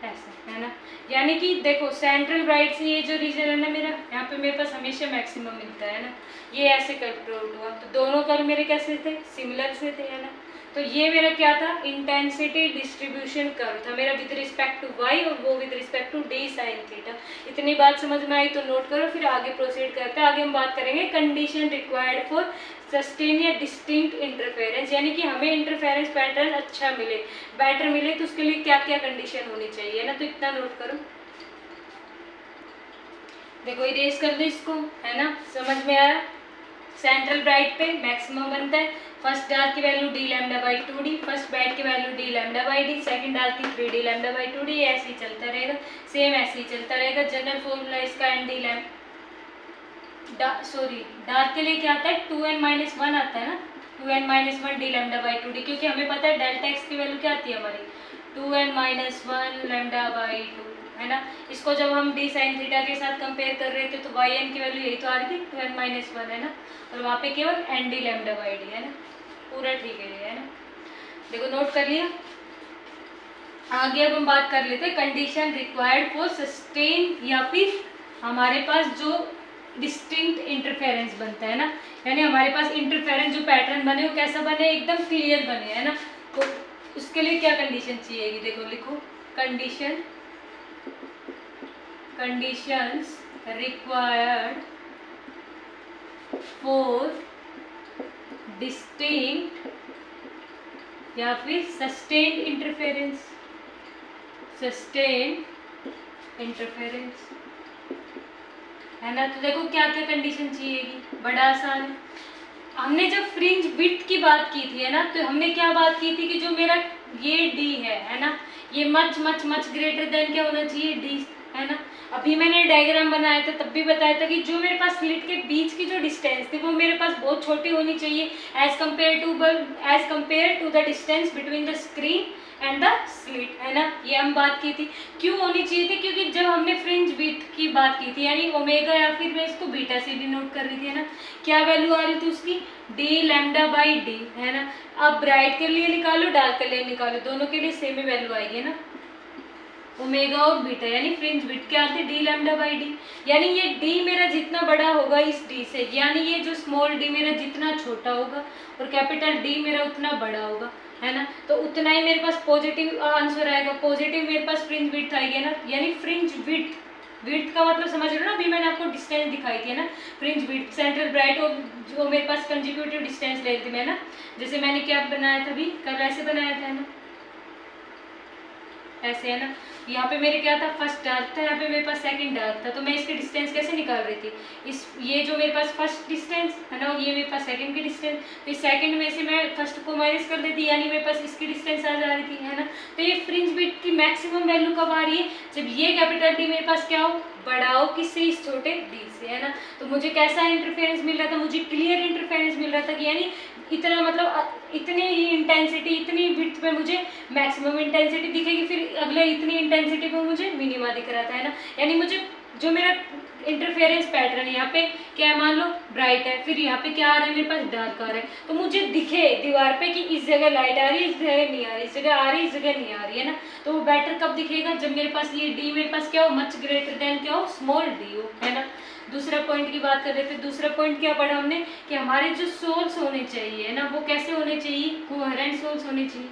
ऐसा, है ना। यानी कि देखो सेंट्रल ब्राइट से ये जो रीजन है ना मेरा, यहाँ पे मेरे पास हमेशा मैक्सिमम मिलता है ना। ये ऐसे प्लॉट हुआ, तो दोनों कर्व मेरे कैसे थे? सिमिलर से थे, है ना। तो ये मेरा क्या था? इंटेंसिटी डिस्ट्रीब्यूशन कर्व था मेरा विद रिस्पेक्ट टू y, और वो with respect to d sin theta. इतनी बात समझ में आई तो नोट करो, फिर आगे प्रोसीड करते हैं। आगे हम बात करेंगे कंडीशन रिक्वायर्ड फॉर सस्टेन या डिस्टिंक्ट इंटरफेरेंस, यानी कि हमें इंटरफेरेंस पैटर्न अच्छा मिले, बेटर मिले, तो उसके लिए क्या क्या कंडीशन होनी चाहिए ना। तो इतना नोट करो, देखो इरेज कर दो इसको, है ना। समझ में आया? सेंट्रल ब्राइट पे मैक्सिमम बनता है, फर्स्ट डार्क की value d λ/2d, first bright की value d λ/d, second dark की 3d λ/2d। ऐसे ही चलता रहेगा, सेम ऐसे ही चलता रहेगा। जनरल फॉर्मूला इसका डार्क के लिए क्या आता है? 2n-1 आता है ना, 2n-1 d λ/2d, क्योंकि हमें पता है डेल्टा x की वैल्यू क्या आती है हमारी? 2n-1 λ/2, है ना। इसको जब हम d sin थीटा के साथ कंपेयर कर रहे थे तो yn की वैल्यू यही तो आ रही थी 2n-1, है ना। और वहाँ पे केवल nd λ/d, है ना। पूरा ठीक है ये, है ना। देखो नोट कर लिया। आगे अब हम बात कर लेते हैं कंडीशन रिक्वायर्ड फॉर सस्टेन, या फिर हमारे पास जो डिस्टिंक्ट इंटरफेरेंस बनता है ना, यानी हमारे पास इंटरफेरेंस जो पैटर्न बने वो कैसा बने? एकदम क्लियर बने, है ना। तो उसके लिए क्या कंडीशन चाहिएगी? देखो लिखो, कंडीशंस रिक्वायर्ड फॉर डिस्टिंक्ट या फिर सस्टेन्ड इंटरफेरेंस, है ना। तो देखो क्या क्या कंडीशन चाहिएगी, बड़ा आसान है। हमने जब फ्रिंज विड्थ की बात की थी, है ना, तो हमने क्या बात की थी कि जो मेरा ये d है ना, ये much much much greater than क्या होना चाहिए? d, है ना। अभी मैंने डायग्राम बनाया था तब भी बताया था कि जो मेरे पास स्लिट के बीच की जो डिस्टेंस थी वो मेरे पास बहुत छोटी होनी चाहिए as compare to the distance between the screen and the slit, है ना। ये हम बात की थी। क्यों होनी चाहिए थी? क्योंकि जब हमने फ्रिंज विड्थ की बात की थी, यानी ओमेगा, या फिर मैं इसको बीटा से भी नोट कर रही थी, है ना, क्या वैल्यू आ रही थी उसकी? d λ/d, है ना। अब ब्राइट के लिए निकालो, डार्क के लिए निकालो, दोनों के लिए सेम ही वैल्यू आएगी, है ना, ओमेगा और बीटा। यानी फ्रिंज विड्थ क्या आती है? d λ/d। यानी ये d मेरा जितना बड़ा होगा इस d से, यानी ये जो स्मॉल d मेरा जितना छोटा होगा और कैपिटल D मेरा उतना बड़ा होगा, है ना। तो उतना ही मेरे पास पॉजिटिव आंसर आएगा, पॉजिटिव मेरे पास फ्रिंज विड्थ आएगी ना। यानी फ्रिंज विड्थ का मतलब समझ रहे हो ना। अभी मैंने आपको डिस्टेंस दिखाई थी, है ना, फ्रिंज विड्थ, सेंट्रल ब्राइट और जो मेरे पास कंजिक्यूटिव डिस्टेंस ले रही थी मैं ना, जैसे मैंने क्या बनाया था अभी, कल ऐसे बनाया था, है ना, ऐसे है ना। यहाँ पे मेरे क्या था, फर्स्ट डार्क था, यहाँ पे मेरे पास सेकंड डार्क था, तो मैं इसके डिस्टेंस कैसे निकाल रही थी, ये जो मेरे पास फर्स्ट डिस्टेंस है ना, ये मेरे पास सेकंड की डिस्टेंस, तो इस सेकंड में से मैं फर्स्ट को माइनस कर देती, यानी मेरे पास इसकी डिस्टेंस आ जा रही थी, है ना। तो ये फ्रिंज बिट की मैक्सिमम वैल्यू कब आ रही है, जब ये कैपिटल डी मेरे पास क्या हो, बड़ा हो किससे, इस छोटे डी से, है ना। तो मुझे कैसा इंटरफेरेंस मिल रहा था, मुझे क्लियर इंटरफेरेंस मिल रहा था कि यानी इतना मतलब इतने ही इंटेंसिटी, इतनी विड्थ पे मुझे मैक्सिमम इंटेंसिटी दिखेगी, फिर अगले इतनी इंटेंसिटी पे मुझे मिनिमा दिख रहा था, है ना। यानी मुझे जो मेरा इंटरफेरेंस पैटर्न है, यहाँ पे क्या है, मान लो ब्राइट है, फिर यहाँ पे क्या आ रहा है मेरे पास, डार्क आ रहा है, तो मुझे दिखे दीवार पे कि इस जगह लाइट आ रही है, इस जगह नहीं आ रही, इस जगह आ रही है, इस जगह नहीं आ रही, है ना। तो वो बेटर कब दिखेगा, जब मेरे पास ये डी मेरे पास क्या हो, मच ग्रेटर देन क्या हो, स्मॉल डी हो, है ना। दूसरा पॉइंट की बात कर रहे थे, दूसरा पॉइंट क्या पढ़ा हमने कि हमारे जो सोर्स होने चाहिए, है ना, वो कैसे होने चाहिए, कोहेरेंट सोर्स होने चाहिए।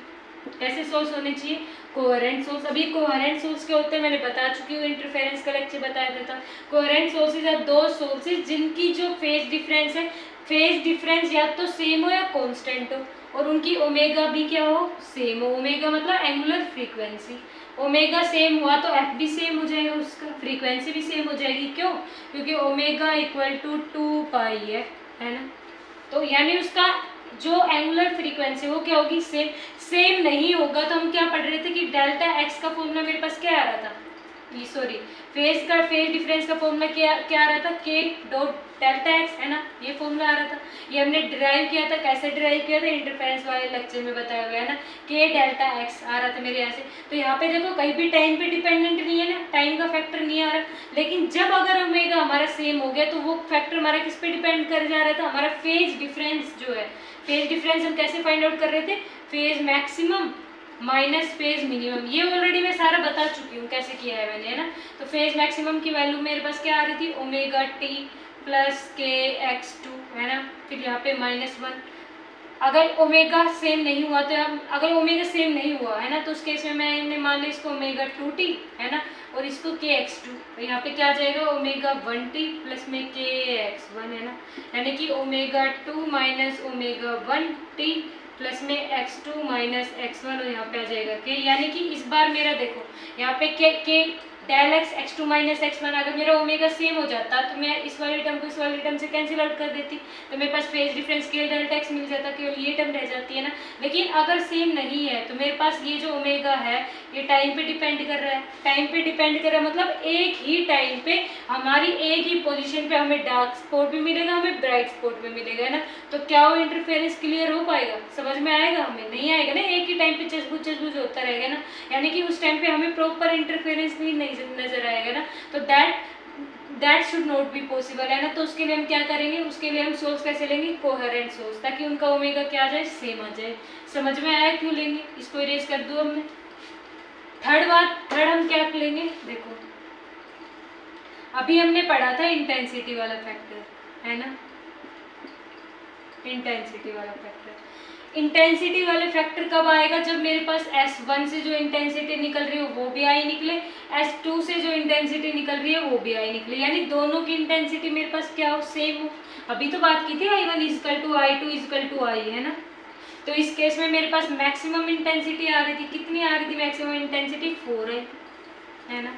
कैसे सोर्स होने चाहिए, कोहेरेंट सोर्स। अभी कोहेरेंट सोर्स क्या होते हैं मैंने बता चुकी हूँ, इंटरफेरेंस का लेक्चर बताया था। कोहेरेंट सोर्सेज आर दो सोर्सेज जिनकी जो फेज डिफरेंस है, फेज डिफरेंस या तो सेम हो या कांस्टेंट हो, और उनकी ओमेगा भी क्या हो, सेम हो। ओमेगा मतलब एंगुलर फ्रीक्वेंसी, ओमेगा सेम हुआ तो एफ भी सेम हो जाएगा, उसका फ्रीक्वेंसी भी सेम हो जाएगी। क्यों, क्योंकि ओमेगा इक्वल टू 2 पाई है ना। तो यानी उसका जो एंगुलर फ्रीक्वेंसी वो क्या होगी, सेम नहीं होगा। तो हम क्या पढ़ रहे थे कि डेल्टा एक्स का फॉर्मूला मेरे पास क्या आ रहा था, सॉरी फेज डिफरेंस का फॉर्मूला क्या आ रहा था, के डॉट डेल्टा एक्स, है ना, ये फॉर्मूला आ रहा था। ये हमने डिराइव किया था, कैसे डिराइव किया था, इंटरफेरेंस वाले लेक्चर में बताया हुआ है ना, के डेल्टा एक्स आ रहा था मेरे यहाँ से। तो यहाँ पे देखो कहीं भी टाइम पे डिपेंडेंट नहीं है ना, टाइम का फैक्टर नहीं आ रहा, लेकिन जब अगर ओमेगा हमारा सेम हो गया तो वो फैक्टर हमारा किस पे डिपेंड कर जा रहा था, हमारा फेज डिफरेंस जो है। फेज डिफरेंस हम कैसे फाइंड आउट कर रहे थे, phase maximum minus phase minimum, ये ऑलरेडी मैं सारा बता चुकी हूँ कैसे किया है मैंने, है ना। तो फेज मैक्सिमम की वैल्यू मेरे पास क्या आ रही थी, ओमेगा टी प्लस के एक्स टू, है ना, फिर यहाँ पे -1। अगर ओमेगा सेम नहीं हुआ तो हम, अगर ओमेगा सेम नहीं हुआ है ना, तो उस केस में मैंने मान लिया इसको ओमेगा 2t, है ना, और इसको के एक्स टू, तो यहाँ पे क्या आ जाएगा, ओमेगा 1t प्लस में के एक्स 1, है ना, यानी कि omega 2 minus omega 1t plus में x2 माइनस x1, और यहाँ पे आ जाएगा के, यानी कि इस बार मेरा देखो यहाँ पे के del x x2 minus x1, अगर मेरा ओमेगा सेम हो जाता तो मैं इस वाले टर्म को इस वाले टर्म से कैंसिल आउट कर देती, तो मेरे पास फेज डिफरेंस के डेल्टा एक्स मिल जाता, केवल ये टर्म रह जाती है ना। लेकिन अगर सेम नहीं है तो मेरे पास ये जो ओमेगा है ये टाइम पे डिपेंड कर रहा है, टाइम पे डिपेंड कर रहा है मतलब एक ही टाइम पे हमारी एक ही पोजीशन पे हमें डार्क स्पॉट भी मिलेगा, हमें ब्राइट स्पॉट भी मिलेगा, है ना। तो क्या वो इंटरफेरेंस क्लियर हो पाएगा, समझ में आएगा, हमें नहीं आएगा ना, एक ही टाइम पे चसबूच होता रहेगा ना, यानी कि उस टाइम पे हमें प्रॉपर इंटरफेरेंस नहीं नजर आएगा ना। तो that should not be possible, है ना। तो उसके लिए हम क्या करेंगे, उसके लिए हम सोर्स कैसे लेंगे, कोहेरेंट सोर्स, ताकि उनका ओमेगा क्या आ जाए, सेम आ जाए। समझ में आया क्यों लेंगे, इसको इरेज कर दूं अब मैं। थर्ड हम क्या लेंगे, देखो अभी हमने पढ़ा था इंटेंसिटी वाला फैक्टर, है ना, इंटेंसिटी वाला फैक्टर। इंटेंसिटी वाले फैक्टर कब आएगा, जब मेरे पास S1 से जो इंटेंसिटी निकल रही है वो भी आई निकले, S2 से जो इंटेंसिटी निकल रही है वो भी आई निकले, यानी दोनों की इंटेंसिटी मेरे पास क्या हो, सेम हो। अभी तो बात की थी I1 equal to I2 equal to I, है ना। तो इस केस में मेरे पास मैक्सिमम इंटेंसिटी आ रही थी, कितनी आ रही थी मैक्सिमम इंटेंसिटी, 4 है ना।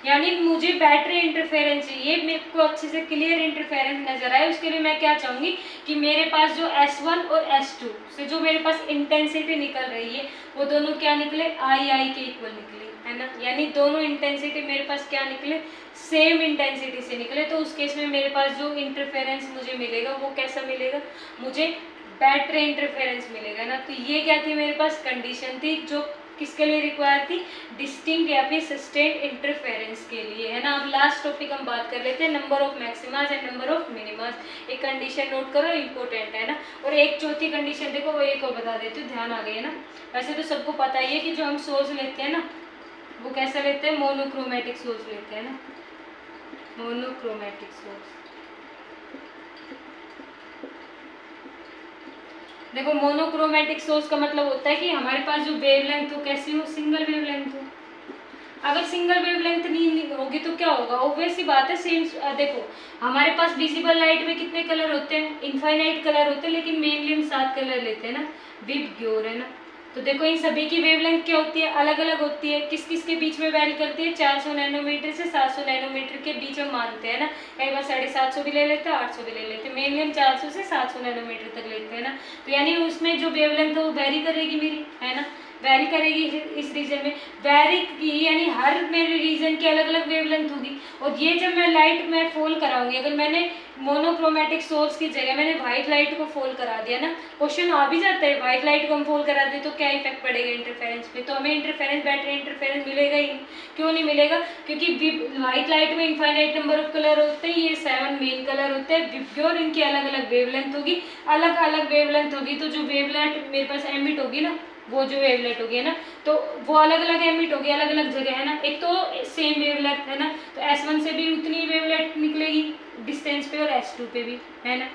यानी मुझे बैटरी इंटरफेरेंस चाहिए, मेरे को अच्छे से क्लियर इंटरफेरेंस नजर आए, उसके लिए मैं क्या चाहूँगी कि मेरे पास जो S1 और S2 से जो मेरे पास इंटेंसिटी निकल रही है वो दोनों क्या निकले, I के इक्वल निकले, है ना। यानी दोनों इंटेंसिटी मेरे पास क्या निकले, सेम इंटेंसिटी से निकले। तो उस केस में मेरे पास जो इंटरफेरेंस मुझे मिलेगा वो कैसा मिलेगा, मुझे बैटरी इंटरफेरेंस मिलेगा ना। तो ये क्या थी, मेरे पास कंडीशन थी जो किसके लिए रिक्वायर थी, डिस्टिंक्ट या फिर सस्टेन्ड इंटरफेरेंस के लिए, है ना। अब लास्ट टॉपिक हम बात कर लेते हैं, number of maximas and number of minimas. एक कंडीशन नोट करो, इंपॉर्टेंट है ना। और एक चौथी कंडीशन देखो, वो एक और बता देती हूँ, ध्यान आ गई है ना। वैसे तो सबको पता ही है कि जो हम सोर्स लेते हैं ना वो कैसा लेते हैं, मोनोक्रोमेटिक सोर्स लेते हैं ना, मोनोक्रोमेटिक सोर्स। देखो मोनोक्रोमेटिक सोर्स का मतलब होता है कि हमारे पास जो वेवलेंथ हो कैसी हो, सिंगल वेवलेंथ हो। अगर सिंगल वेवलेंथ नहीं होगी तो क्या होगा, ऑब्वियस सी बात है, सेम। देखो हमारे पास विजिबल लाइट में कितने कलर होते हैं, इनफाइनाइट कलर होते हैं, लेकिन मेनली हम 7 कलर लेते हैं ना, विद ग्योर, है ना। तो देखो इन सभी की वेवलेंथ क्या होती है, अलग अलग होती है। किस किस के बीच में वैरी करती है, 400 नैनोमीटर से 700 नैनोमीटर के बीच में मानते हैं ना, कई बार 750 भी ले लेते हैं, 800 भी ले लेते हैं, मेनली हम 400 से 700 नैनोमीटर तक लेते हैं ना। तो यानी उसमें जो वेवलेंथ है वो वैरी करेगी मेरी, है ना, वैरी करेगी इस रीजन में, वैरी की यानी हर मेरे रीजन की अलग अलग वेवलेंथ होगी। और ये जब मैं लाइट में फॉल कराऊंगी, अगर मैंने मोनोक्रोमेटिक सोर्स की जगह मैंने व्हाइट लाइट को फॉल करा दिया ना, क्वेश्चन आ भी जाता है व्हाइट लाइट को हम फॉल करा दें तो क्या इफेक्ट पड़ेगा इंटरफेरेंस पे, तो हमें इंटरफेरेंस बैटरी इंटरफेरेंस मिलेगा ही नहीं। क्यों नहीं मिलेगा, क्योंकि व्हाइट लाइट में इनफाइनाइट नंबर ऑफ कलर होते हैं, ये 7 मेन कलर होते हैं, विब्ग्योर इनकी अलग अलग वेवलेंथ होगी, अलग अलग वेवलेंथ होगी। तो जो वेवलेंथ मेरे पास एमिट होगी ना, वो जो वेवलेट होगी है ना, तो वो अलग अलग एमिट होगी अलग अलग जगह, है ना। एक तो सेम वेवलेट है ना, तो S1 से भी उतनी वेवलेट निकलेगी डिस्टेंस पे और S2 पे भी, है ना।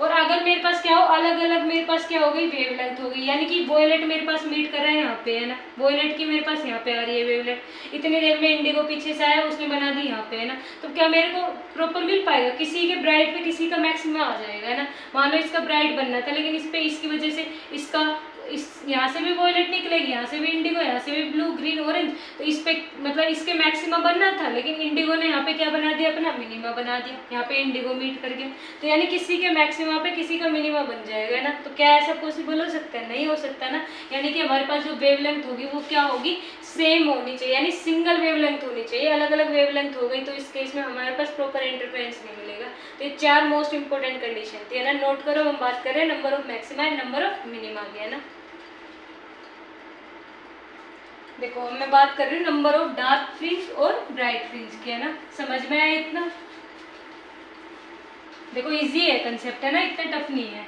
और अगर मेरे पास क्या हो, अलग अलग मेरे पास क्या हो गई, वेवलेंथ हो गई, यानी कि वॉयलेट मेरे पास मीट कर रहा है यहाँ पे, है ना, वॉयलेट की मेरे पास यहाँ पे आ रही है वेवलेट, इतनी देर में इंडिगो पीछे से आया उसने बना दी यहाँ पे, है ना। तो क्या मेरे को प्रॉपर मिल पाएगा, किसी के ब्राइट पे किसी का मैक्सिमम आ जाएगा, है ना। मान लो इसका ब्राइट बनना था, लेकिन इस पे इसकी वजह से इसका इस यहाँ से भी वॉयलेट निकलेगी, यहाँ से भी इंडिगो, यहाँ से भी ब्लू ग्रीन ऑरेंज, तो इस पे मतलब इसके मैक्सिमम बनना था, लेकिन इंडिगो ने यहाँ पे क्या बना दिया, अपना मिनिमा बना दिया, यहाँ पे इंडिगो मीट करके। तो यानी किसी के मैक्सिमा पे किसी का मिनिमा बन जाएगा ना। तो क्या ऐसा पॉसिबल हो सकता है, नहीं हो सकता ना। यानी कि हमारे पास जो वेवलेंथ होगी वो क्या होगी, सेम होनी चाहिए, यानी सिंगल वेवलेंथ होनी चाहिए। अलग अलग वेवलेंथ हो गई तो इस केस में हमारे पास प्रॉपर इंटरफेरेंस नहीं मिलेगा। तो ये 4 मोस्ट इंपॉर्टेंट कंडीशन थी, है ना। नोट करो, हम बात कर रहे हैं number of maxima and number of minima की, है ना। देखो मैं बात कर रही हूँ नंबर ऑफ डार्क फ्रिंज और ब्राइट फ्रिंज की, है ना। समझ में आया इतना, देखो इजी है कंसेप्ट, है ना, इतना टफ नहीं है।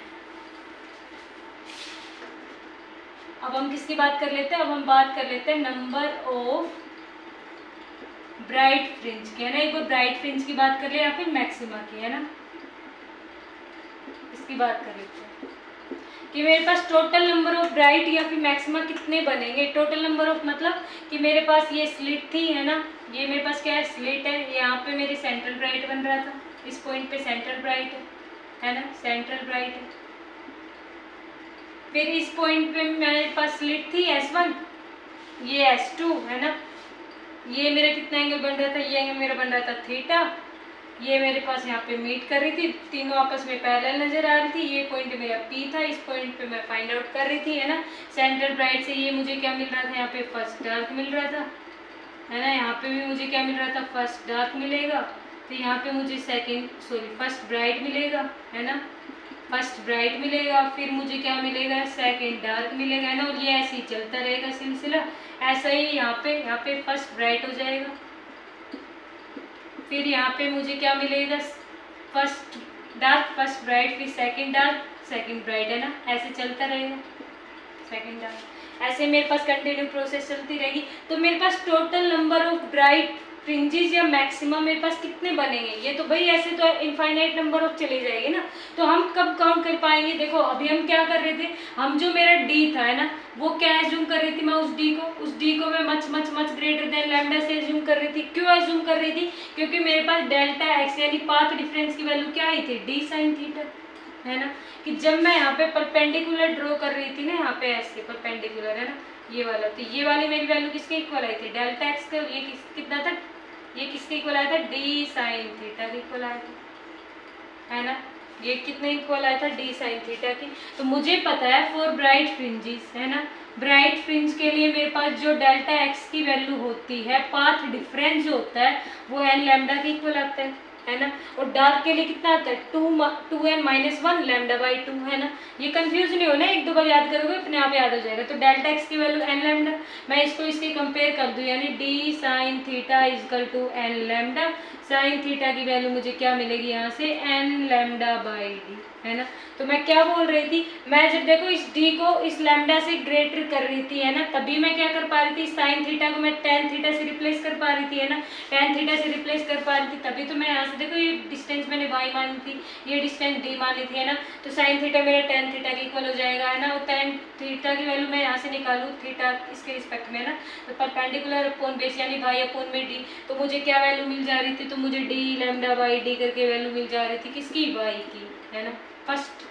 अब हम किसकी बात कर लेते हैं, अब हम बात कर लेते हैं नंबर ऑफ ब्राइट फ्रिंज की, है ना। एक बार ब्राइट फ्रिंज की बात कर ले या फिर मैक्सिमा की, है ना, इसकी बात कर लेते हैं कि मेरे पास टोटल नंबर ऑफ ब्राइट या फिर मैक्सिमा कितने बनेंगे। टोटल नंबर ऑफ मतलब कि मेरे पास ये स्लिट थी, है ना, ये मेरे पास क्या है, स्लिट है, यहाँ पे मेरे सेंट्रल ब्राइट बन रहा था, इस पॉइंट पे सेंट्रल ब्राइट है ना, सेंट्रल ब्राइट है। फिर इस पॉइंट पे मेरे पास स्लिट थी S1, ये S2, है ना। ये मेरा कितना एंगल बन रहा था, ये एंगल मेरा बन रहा था थीटा, ये मेरे पास यहाँ पे मीट कर रही थी, तीनों आपस में पैरेलल नजर आ रही थी। ये पॉइंट मेरा P था, इस पॉइंट पे मैं फाइंड आउट कर रही थी, है ना। सेंट्रल ब्राइट से ये मुझे क्या मिल रहा था, यहाँ पे फर्स्ट डार्क मिल रहा था, है ना। यहाँ पे भी मुझे क्या मिल रहा था, फर्स्ट डार्क मिलेगा। तो यहाँ पे मुझे फर्स्ट ब्राइट मिलेगा, है ना, फर्स्ट ब्राइट मिलेगा। फिर मुझे क्या मिलेगा, सेकेंड डार्क मिलेगा, है ना। और ये ऐसे ही चलता रहेगा सिलसिला, ऐसा ही यहाँ पे फर्स्ट ब्राइट हो जाएगा। फिर यहाँ पे मुझे क्या मिलेगा, फर्स्ट डार्क फर्स्ट ब्राइट, फिर सेकंड डार्क सेकंड ब्राइट, है ना, ऐसे चलता रहेगा सेकंड डार्क, ऐसे मेरे पास कंटिन्यू प्रोसेस चलती रहेगी। तो मेरे पास total number of bright fringes या मैक्सिमम मेरे पास कितने बनेंगे, ये तो भाई ऐसे तो इनफाइनाइट नंबर ऑफ चली जाएगी ना। तो हम कब काउंट कर पाएंगे, देखो अभी हम क्या कर रहे थे, हम जो मेरा डी था, है ना, वो क्या एज्यूम कर रही थी मैं, उस डी को मैं much much much greater than lambda से एज्यूम कर रही थी। क्यों एज्यूम कर रही थी, क्योंकि मेरे पास डेल्टा एक्स यानी पाथ डिफरेंस की वैल्यू क्या आई थी, डी साइन थीटा, है ना। कि जब मैं यहाँ पे परपेंडिकुलर ड्रॉ कर रही थी ना, यहाँ पे ऐसे परपेंडिकुलर, है ना, ये वाला, तो ये वाली मेरी वैल्यू किसके इक्वल आई थी, डेल्टा एक्स का। ये कितना था, ये किसके इक्वल आया था, डी साइन थीटा के इक्वल आया था, है ना। ये कितने इक्वल आया था, डी साइन थीटा की। तो मुझे पता है फॉर ब्राइट फ्रिंजेस, है ना, ब्राइट फ्रिंज के लिए मेरे पास जो डेल्टा एक्स की वैल्यू होती है, पाथ डिफरेंस जो होता है वो एन लैम्डा के इक्वल आता है ना। और डार्क के लिए कितना आता है, 2n-1 लैम्डा बाई 2, है ना। ये कंफ्यूज नहीं होना, एक दो बार याद करोगे अपने आप याद हो जाएगा। तो डेल्टा एक्स की वैल्यू एन लैम्डा, मैं इसको इसके कंपेयर कर दूँ, यानी d sine theta equal to n lambda. Sine theta की वैल्यू मुझे क्या मिलेगी यहाँ से, एन लैम्डा बाई डी, है ना। तो मैं क्या बोल रही थी, मैं जब देखो इस डी को इस लैम्डा से ग्रेटर कर रही थी, है ना, तभी मैं क्या कर पा रही थी, साइन थीटा को मैं टेन थीटा से रिप्लेस कर पा रही थी, है ना, टेन थीटा से रिप्लेस कर पा रही थी। तभी तो मैं यहाँ से देखो ये डिस्टेंस मैंने वाई मानी थी, ये डिस्टेंस डी मानी थी, है ना। तो साइन थीटा मेरा टेन थीटा के इक्वल हो जाएगा, है ना। और टेन थीटा की वैल्यू मैं यहाँ से निकालूँ थीटा इसके रिस्पेक्ट में, है ना, तो परपेंडिकुलर अपॉन बेस यानी वाई अपॉन में डी, तो मुझे क्या वैल्यू मिल जा रही थी, तो मुझे डी लैम्डा बाई डी करके वैल्यू मिल जा रही थी, किसकी, वाई की, है ना। फर्स्ट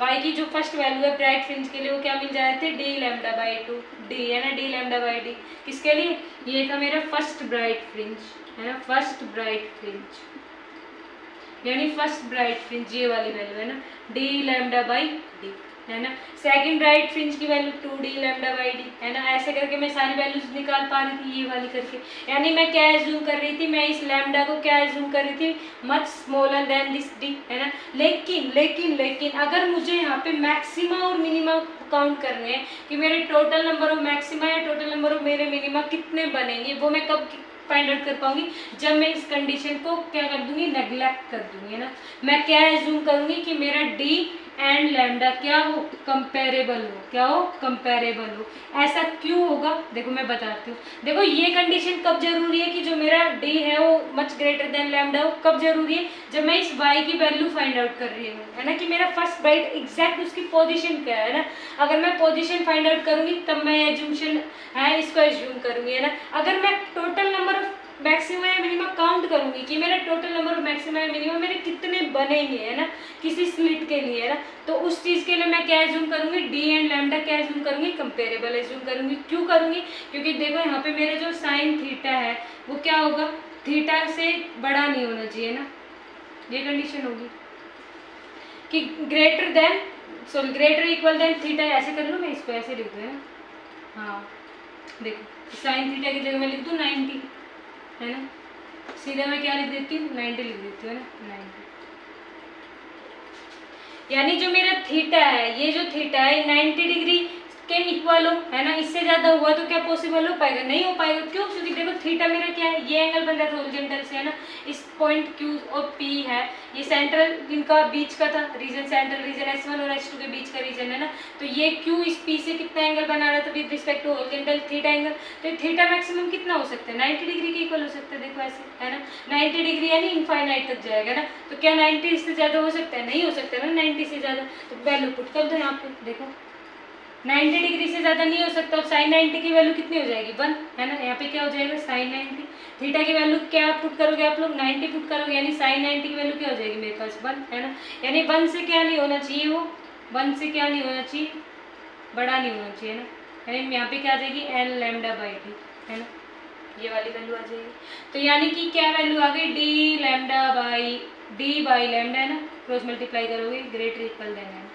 वाई की जो फर्स्ट वैल्यू है ब्राइट फ्रिंज के लिए वो क्या मिल जाए थे, डी लैम्डा बाई 2, डी है ना, डी लैम्डा बाई डी। किसके लिए, ये था मेरा फर्स्ट ब्राइट फ्रिंज है ना, फर्स्ट ब्राइट फ्रिंज यानी फर्स्ट ब्राइट फ्रिंज ये वाली वैल्यू है ना, डी लैम्डा बाई डी है ना। सेकंड ब्राइट फ्रिंज की value 2d lambda by D है ना। ऐसे करके मैं सारी वैल्यूज निकाल पा रही थी ये वाली करके, यानी मैं क्या एज्यूम कर रही थी, मैं इस लैम्डा को क्या एज्यूम कर रही थी, much smaller than this d है ना। लेकिन अगर मुझे यहाँ पे मैक्सिमा और मिनिमा काउंट करने हैं कि मेरे टोटल नंबर ऑफ मैक्सिमा या टोटल नंबर ऑफ मेरे मिनिमा कितने बनेंगे, वो मैं कब फाइंड आउट कर पाऊंगी, जब मैं इस कंडीशन को क्या कर दूंगी, नेग्लेक्ट कर दूंगी है ना। मैं क्या एज्यूम करूंगी कि मेरा डी एंड लैम्डा क्या हो, कंपेरेबल हो, क्या हो, कंपेरेबल हो। ऐसा क्यों होगा, देखो मैं बताती हूँ। देखो ये कंडीशन कब जरूरी है कि जो मेरा डी है वो मच ग्रेटर देन लैम्डा हो, कब जरूरी है, जब मैं इस वाई की वैल्यू फाइंड आउट कर रही हूँ है ना, कि मेरा फर्स्ट ब्राइट एग्जैक्ट उसकी पोजीशन क्या है ना। अगर मैं पोजीशन फाइंड आउट करूंगी तब मैं एज्यूमशन है इसको एज्यूम करूंगी है ना। अगर मैं टोटल नंबर ऑफ मैक्सिमम या मिनिमम काउंट करूंगी कि मेरा टोटल नंबर ऑफ मैक्सिमम या मिनिमम मेरे कितने बनेंगे है ना किसी स्लिट के लिए है ना, तो उस चीज़ के लिए मैं क्या एज्यूम करूंगी, डी एंड लैम्डा क्या एज्यूम करूंगी, कंपेरेबल एज्यूम करूंगी। क्यों करूंगी, क्योंकि देखो यहाँ पे मेरा जो साइन थीटा है वो क्या होगा, थीटा से बड़ा नहीं होना चाहिए ना, ये कंडीशन होगी कि greater than sorry greater equal than theta. ऐसे कर लूँ मैं, इसको ऐसे लिख दूँ है ना। हाँ देखो साइन थीटा की जगह मैं लिख दूँ 90 है ना, सीधा मैं क्या लिख देती हूँ, 90 लिख देती हूँ है ना, 90। यानी जो मेरा थीटा है, ये जो थीटा है 90 डिग्री के इक्वल हो है ना, इससे ज्यादा हुआ तो क्या पॉसिबल हो पाएगा, नहीं हो पाएगा। क्यों, क्योंकि देखो थीटा मेरा क्या है, ये एंगल बन रहा था हॉरिजॉन्टल से है ना, इस पॉइंट Q और P है, ये सेंट्रल इनका बीच का था रीजन, सेंट्रल रीजन S1 और S2 के बीच का रीजन है ना, तो ये Q इस P से कितना एंगल बना रहा था with respect to horizontal theta angle, तो थीटा मैक्सिमम कितना हो सकता है, 90 डिग्री के इक्वल हो सकता है। देखो ऐसे है ना, 90 डिग्री यानी इनफाइनाइट तक जाएगा ना, तो क्या 90 इससे ज्यादा हो सकता है, नहीं हो सकता ना 90 से ज्यादा। तो वैल्यू पुट कर दो यहाँ पे, देखो 90 डिग्री से ज़्यादा नहीं हो सकता। और साइन 90 की वैल्यू कितनी हो जाएगी, 1 है ना, यहाँ पे क्या हो जाएगा साइन 90। थीटा की वैल्यू क्या पुट करोगे आप लोग, 90 पुट करोगे, यानी साइन 90 की वैल्यू क्या हो जाएगी मेरे पास 1 है ना। यानी 1 से क्या नहीं होना चाहिए, वो 1 से क्या नहीं होना चाहिए, बड़ा नहीं होना चाहिए ना, यानी यहाँ पे क्या आ जाएगी एन लैम्डा बाई डी है ना, ये वाली वैल्यू आ जाएगी। तो यानी कि क्या वैल्यू आ गई, D lambda by D by lambda है ना, क्रॉस मल्टीप्लाई करोगे ग्रेटर इक्वल देन एन।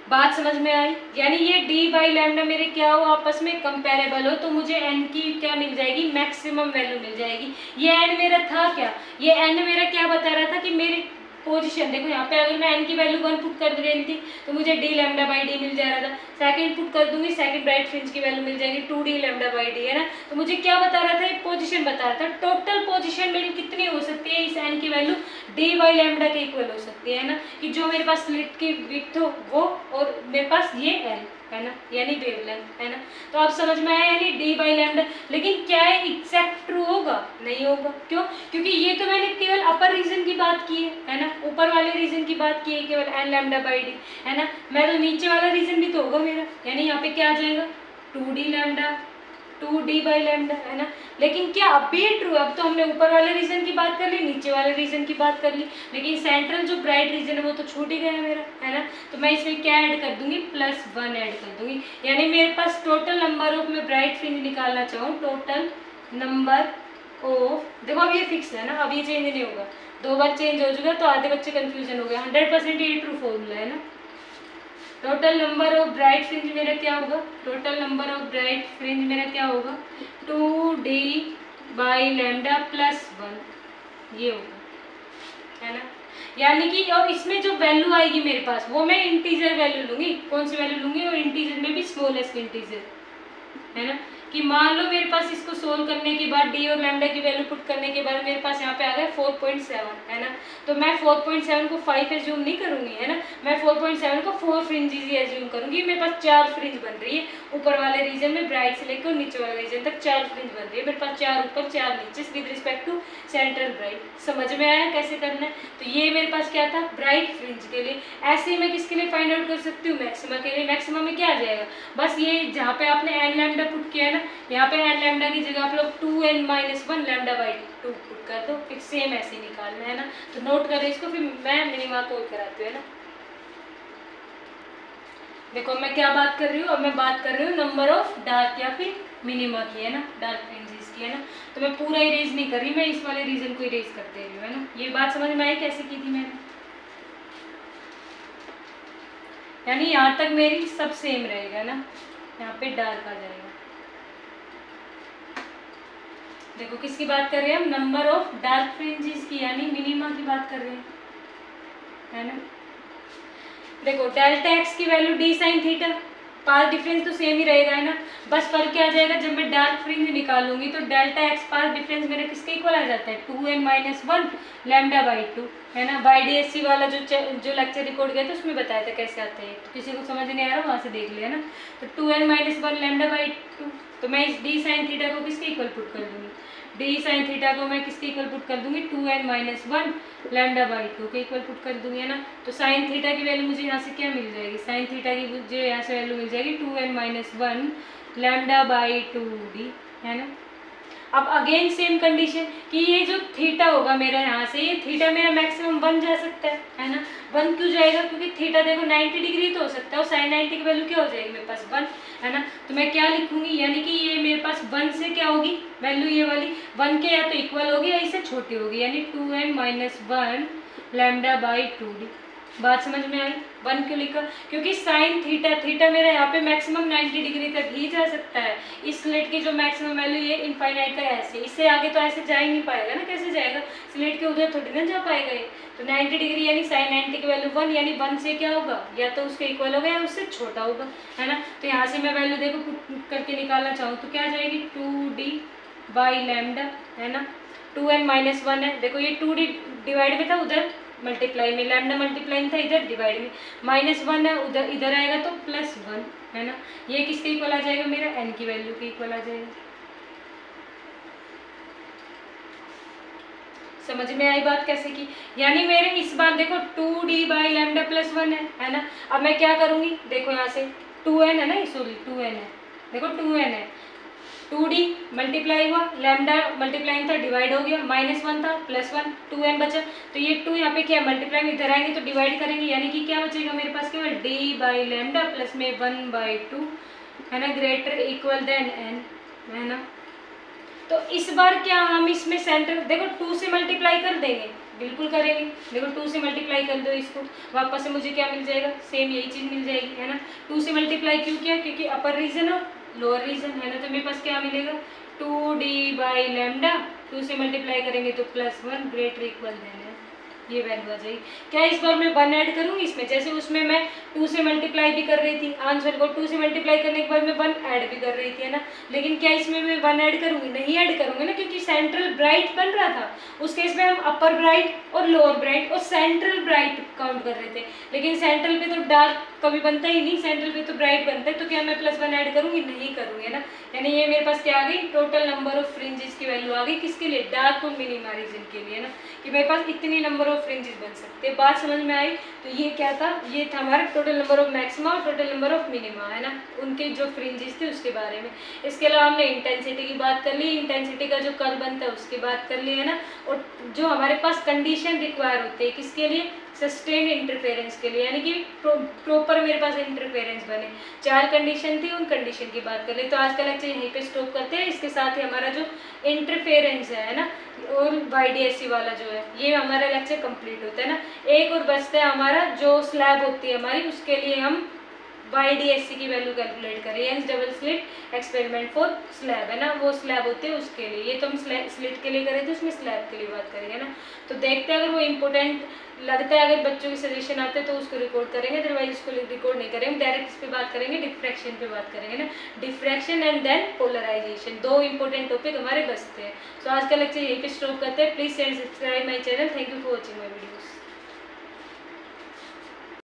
बात समझ में आई, यानी ये d बाई लैम्डा मेरे क्या हो, आपस में कंपेरेबल हो, तो मुझे n की क्या मिल जाएगी, मैक्सिमम वैल्यू मिल जाएगी। ये n मेरा था क्या, ये n मेरा क्या बता रहा था कि मेरी पोजीशन, देखो यहाँ पे अगर मैं n की वैल्यू 1 पुट कर रही थी तो मुझे d लैम्डा बाई डी मिल जा रहा था। सेकंड पुट कर दूंगी, सेकंड ब्राइट फ्रिंज की वैल्यू मिल जाएगी 2d लैम्डा बाई डी है ना। तो मुझे क्या बता रहा था, एक पोजीशन बता रहा था, टोटल पोजीशन मेरी कितनी हो सकती है, इस n की वैल्यू d बाई लैम्डा के इक्वल हो सकती है ना, कि जो मेरे पास स्लिट की विड्थ हो वो और मेरे पास ये l है ना, यानी वेवलेंथ है ना। तो आप समझ में आया, यानी d बाई लैम्डा। लेकिन क्या है एग्जैक्ट ट्रू होगा, नहीं होगा। क्यों, क्योंकि ये तो मैंने केवल अपर रीजन की बात की है ना, ऊपर वाले रीजन की बात की है केवल n लैम्डा बाई डी है ना। मैं तो नीचे वाला रीजन भी तो होगा मेरा, यानी यहाँ पे क्या आ जाएगा 2d lambda 2d by lambda है ना। लेकिन क्या अब भी ट्रू, अब तो हमने ऊपर वाले रीजन की बात कर ली, नीचे वाले रीजन की बात कर ली, लेकिन सेंट्रल जो ब्राइट रीजन है वो तो छूट ही गया मेरा है ना। तो मैं इसमें क्या ऐड कर दूंगी, +1 ऐड कर दूंगी, यानी मेरे पास टोटल नंबर ऑफ में ब्राइट फ्रिंज निकालना चाहूँ, टोटल नंबर ऑफ, देखो अब ये फिक्स है ना, अब ये चेंज नहीं होगा, 2 बार चेंज हो चुका तो आधे बच्चे कंफ्यूजन हो गए। 100% ये ट्रू फॉर्मूला है ना। Total number of bright fringe मेरा क्या होगा, total number of bright fringe मेरा क्या होगा 2d बाई लैम्डा +1 ये होगा है ना। यानी कि और इसमें जो वैल्यू आएगी मेरे पास वो मैं इंटीजर वैल्यू लूंगी, कौन सी वैल्यू लूंगी, और इंटीजर में भी स्मॉलेस्ट इंटीजर है ना। कि मान लो मेरे पास इसको सोल्व करने के बाद डी और लैम्डा की वैल्यू पुट करने के बाद मेरे पास यहाँ पे आ गया 4.7 है ना। तो मैं 4.7 को 5 एज्यूम नहीं करूंगी है ना, मैं 4.7 को 4 फ्रिंजेस ही एज्यूम करूंगी। मेरे पास 4 फ्रिंज बन रही है, ऊपर वाले रीजन में ब्राइट से लेकर नीचे वाले रीजन तक 4 फ्रिंज बन रही है मेरे पास, 4 ऊपर 4 नीचे with respect to central bright. समझ में आया कैसे करना है। तो ये मेरे पास क्या था ब्राइट फ्रिंज के लिए। ऐसे ही मैं किसके लिए फाइंड आउट कर सकती हूँ, मैक्सिमा के लिए। मैक्सिमा में क्या आ जाएगा, बस ये जहाँ पे आपने एन लैम्डा पुट किया है ना, यहाँ पे एन लैम्डा की जगह आप लोग 2n-1 लैम्डा बाई 2 पुट कर दो, फिर सेम ऐसे निकालना है ना। तो नोट करें इसको, फिर मैं मिनिमा को कराती हूँ है ना। देखो मैं क्या बात कर रही हूँ, अब मैं बात कर रही हूँ नंबर ऑफ डार्क या फिर मिनिमा की, है ना, डार्क फ्रिंजेस की, है ना। तो मैं पूरा इरेज नहीं कर रही, मैं इस वाले रीजन को इरेज कर दे रही हूँ, है ना। ये बात समझ में आई कैसे की थी मैंने, यानी यहाँ तक मेरी सब सेम रहेगा ना, यहाँ पे डार्क आ जाएगा। देखो किसकी बात कर रहे हैं हम, नंबर ऑफ डार्क फ्रिंजेस की, यानी मिनिमा की बात कर रहे हैं, है ना। देखो डेल्टा एक्स की value D sine theta, path difference तो सेम ही रहेगा, है ना। बस फर्क क्या आ जाएगा, जब मैं डार्क फ्रिंज निकालूंगी तो डेल्टा एक्स पाथ डिफरेंस मेरा किसके इक्वल आ जाता है, 2n-1 λ/2, है ना। YDSC वाला जो लेक्चर रिकॉर्ड किया था उसमें बताया था कैसे आते हैं, तो किसी को समझ नहीं आ रहा वहाँ से देख लिया ना। तो 2n-1 λ/2, तो मैं इस डी साइन थीटा को किसके इक्वल पुट कर दूंगी, डी साइन थीटा को मैं किसके इक्वल पुट कर दूंगी, 2n-1 λ/2 के इक्वल पुट कर दूंगी, है ना। तो साइन थीटा की वैल्यू मुझे यहाँ से क्या मिल जाएगी, साइन थीटा की मुझे यहाँ से वैल्यू मिल जाएगी 2n-1 λ/2d, है ना। अब अगेन सेम कंडीशन कि ये जो थीटा होगा मेरा यहाँ से, ये थीटा मेरा मैक्सिमम 1 जा सकता है ना। 1 क्यों जाएगा, क्योंकि थीटा देखो 90 डिग्री तो हो सकता है और साइन 90 की वैल्यू क्या हो जाएगी मेरे पास 1, है ना। तो मैं क्या लिखूंगी, यानी कि ये मेरे पास 1 से क्या होगी वैल्यू, ये वाली 1 के या तो इक्वल होगी या इससे छोटी होगी, यानी 2n-1 λ/2d। बात समझ में आई, 1 क्यों लिखा, क्योंकि साइन थीटा मेरा यहाँ पे मैक्सिमम 90 डिग्री तक ही जा सकता है। इस स्लिट की जो मैक्सिमम वैल्यू ये इनफाइनाइट का ऐसे, इससे आगे तो ऐसे जा ही नहीं पाएगा ना, कैसे जाएगा, स्लिट के उधर थोड़ी ना जा पाएगा ये। तो 90 डिग्री यानी साइन 90 की वैल्यू 1, यानी 1 से क्या होगा, या तो उसके इक्वल होगा या उससे छोटा होगा, है ना। तो यहाँ से मैं वैल्यू देखो पुट करके निकालना चाहूँ तो क्या आ जाएगी, 2d/λ, है ना। 2n-1 है, देखो ये 2d डिवाइड में था, उधर मल्टीप्लाई में, लैम्डा मल्टीप्लाई था, इधर डिवाइड में, -1 है, उधर इधर आएगा तो +1, है ना। ये किसके इक्वल आ जाएगा, मेरा n की वैल्यू के इक्वल आ जाएगा। समझ में आई बात कैसे की, यानी मेरे इस बार देखो 2d/λ +1 है ना। अब मैं क्या करूंगी, देखो यहाँ से 2n है ना, सॉरी 2n है, देखो 2n है, 2d मल्टीप्लाई हुआ, लैम्डा मल्टीप्लाई था, डिवाइड हो गया, -1 था, +1, 2n बचा। तो ये 2 यहाँ पे क्या मल्टीप्लाई में इधर आएंगे तो डिवाइड करेंगे, यानी कि क्या बचेगा मेरे पास केवल d/λ प्लस में 1/2, है ना, ग्रेटर इक्वल देन n, है ना। तो इस बार क्या हम इसमें सेंटर देखो 2 से मल्टीप्लाई कर देंगे, बिल्कुल करेंगे, देखो 2 से मल्टीप्लाई कर दो इसको, वापस से मुझे क्या मिल जाएगा, सेम यही चीज़ मिल जाएगी, है ना। 2 से मल्टीप्लाई क्यों किया, क्योंकि अपर रीजन और लोअर रीजन, है ना। तो मेरे पास क्या मिलेगा, 2d/λ, 2 से मल्टीप्लाई करेंगे तो +1 ग्रेटर इक्वल देन, ये वैल्यू आ जाएगी। क्या इस बार मैं 1 ऐड करूँगी इसमें, जैसे उसमें मैं 2 से मल्टीप्लाई भी कर रही थी, आंसर को 2 से मल्टीप्लाई करने के बाद मैं 1 ऐड भी कर रही थी, है ना। लेकिन क्या इसमें मैं 1 ऐड करूँगी, नहीं ऐड करूँगी ना, क्योंकि सेंट्रल ब्राइट बन रहा था, उस केस में हम अपर ब्राइट और लोअर ब्राइट और सेंट्रल ब्राइट काउंट कर रहे थे। लेकिन सेंट्रल पे तो डार्क कभी बनता ही नहीं, सेंट्रल पे तो ब्राइट बनता है, तो क्या मैं +1 ऐड करूँगी, नहीं करूँगी, है ना। यानी ये मेरे पास क्या आ गई, टोटल नंबर ऑफ फ्रिंजेस की वैल्यू आ गई, किसके लिए, डार्क और मिनिमा रीजन के लिए, है ना, कि मेरे पास इतनी नंबर ऑफ फ्रिंजेस बन सकते हैं। बात समझ में आई। तो ये क्या था, ये था हमारा टोटल नंबर ऑफ मैक्सिमा और टोटल नंबर ऑफ मिनिमा, है ना, उनके जो फ्रिंजेस थे उसके बारे में। इसके अलावा हमने इंटेंसिटी की बात कर ली, इंटेंसिटी का जो कर्व बनता है उसकी बात कर ली, है ना। और जो हमारे पास कंडीशन रिक्वायर होते हैं किसके लिए, सस्टेन इंटरफेरेंस के लिए, यानी कि प्रॉपर मेरे पास इंटरफेरेंस बने। 4 कंडीशन थी, उन कंडीशन की बात कर ले। तो आज का लेक्चर यहीं पे स्टॉप करते हैं। इसके साथ ही हमारा जो इंटरफेरेंस है ना, और YDSC वाला जो है, ये हमारा लेक्चर कंप्लीट होता है ना। एक और बचता है हमारा जो स्लैब होती है हमारी, उसके लिए हम YDSC की वैल्यू कैलकुलेट करें, यानी double slit experiment for slab, है ना, वो स्लैब होते हैं उसके लिए। ये तो हम स्लिट के लिए करें थे, उसमें स्लैब के लिए बात करेंगे ना। तो देखते हैं अगर वो इम्पोर्टेंट लगता है, अगर बच्चों के सजेशन आते हैं तो उसको रिकॉर्ड करेंगे, अदरवाइज उसको रिकॉर्ड नहीं करेंगे, डायरेक्ट इस पे बात करेंगे, डिफ्रैक्शन पे बात करेंगे ना। Diffraction and then polarization, 2 important topic हमारे बचते हैं। सो आज का लेक्चर यहीं पे स्टॉप करते हैं। Please share subscribe my channel. Thank you for watching my videos.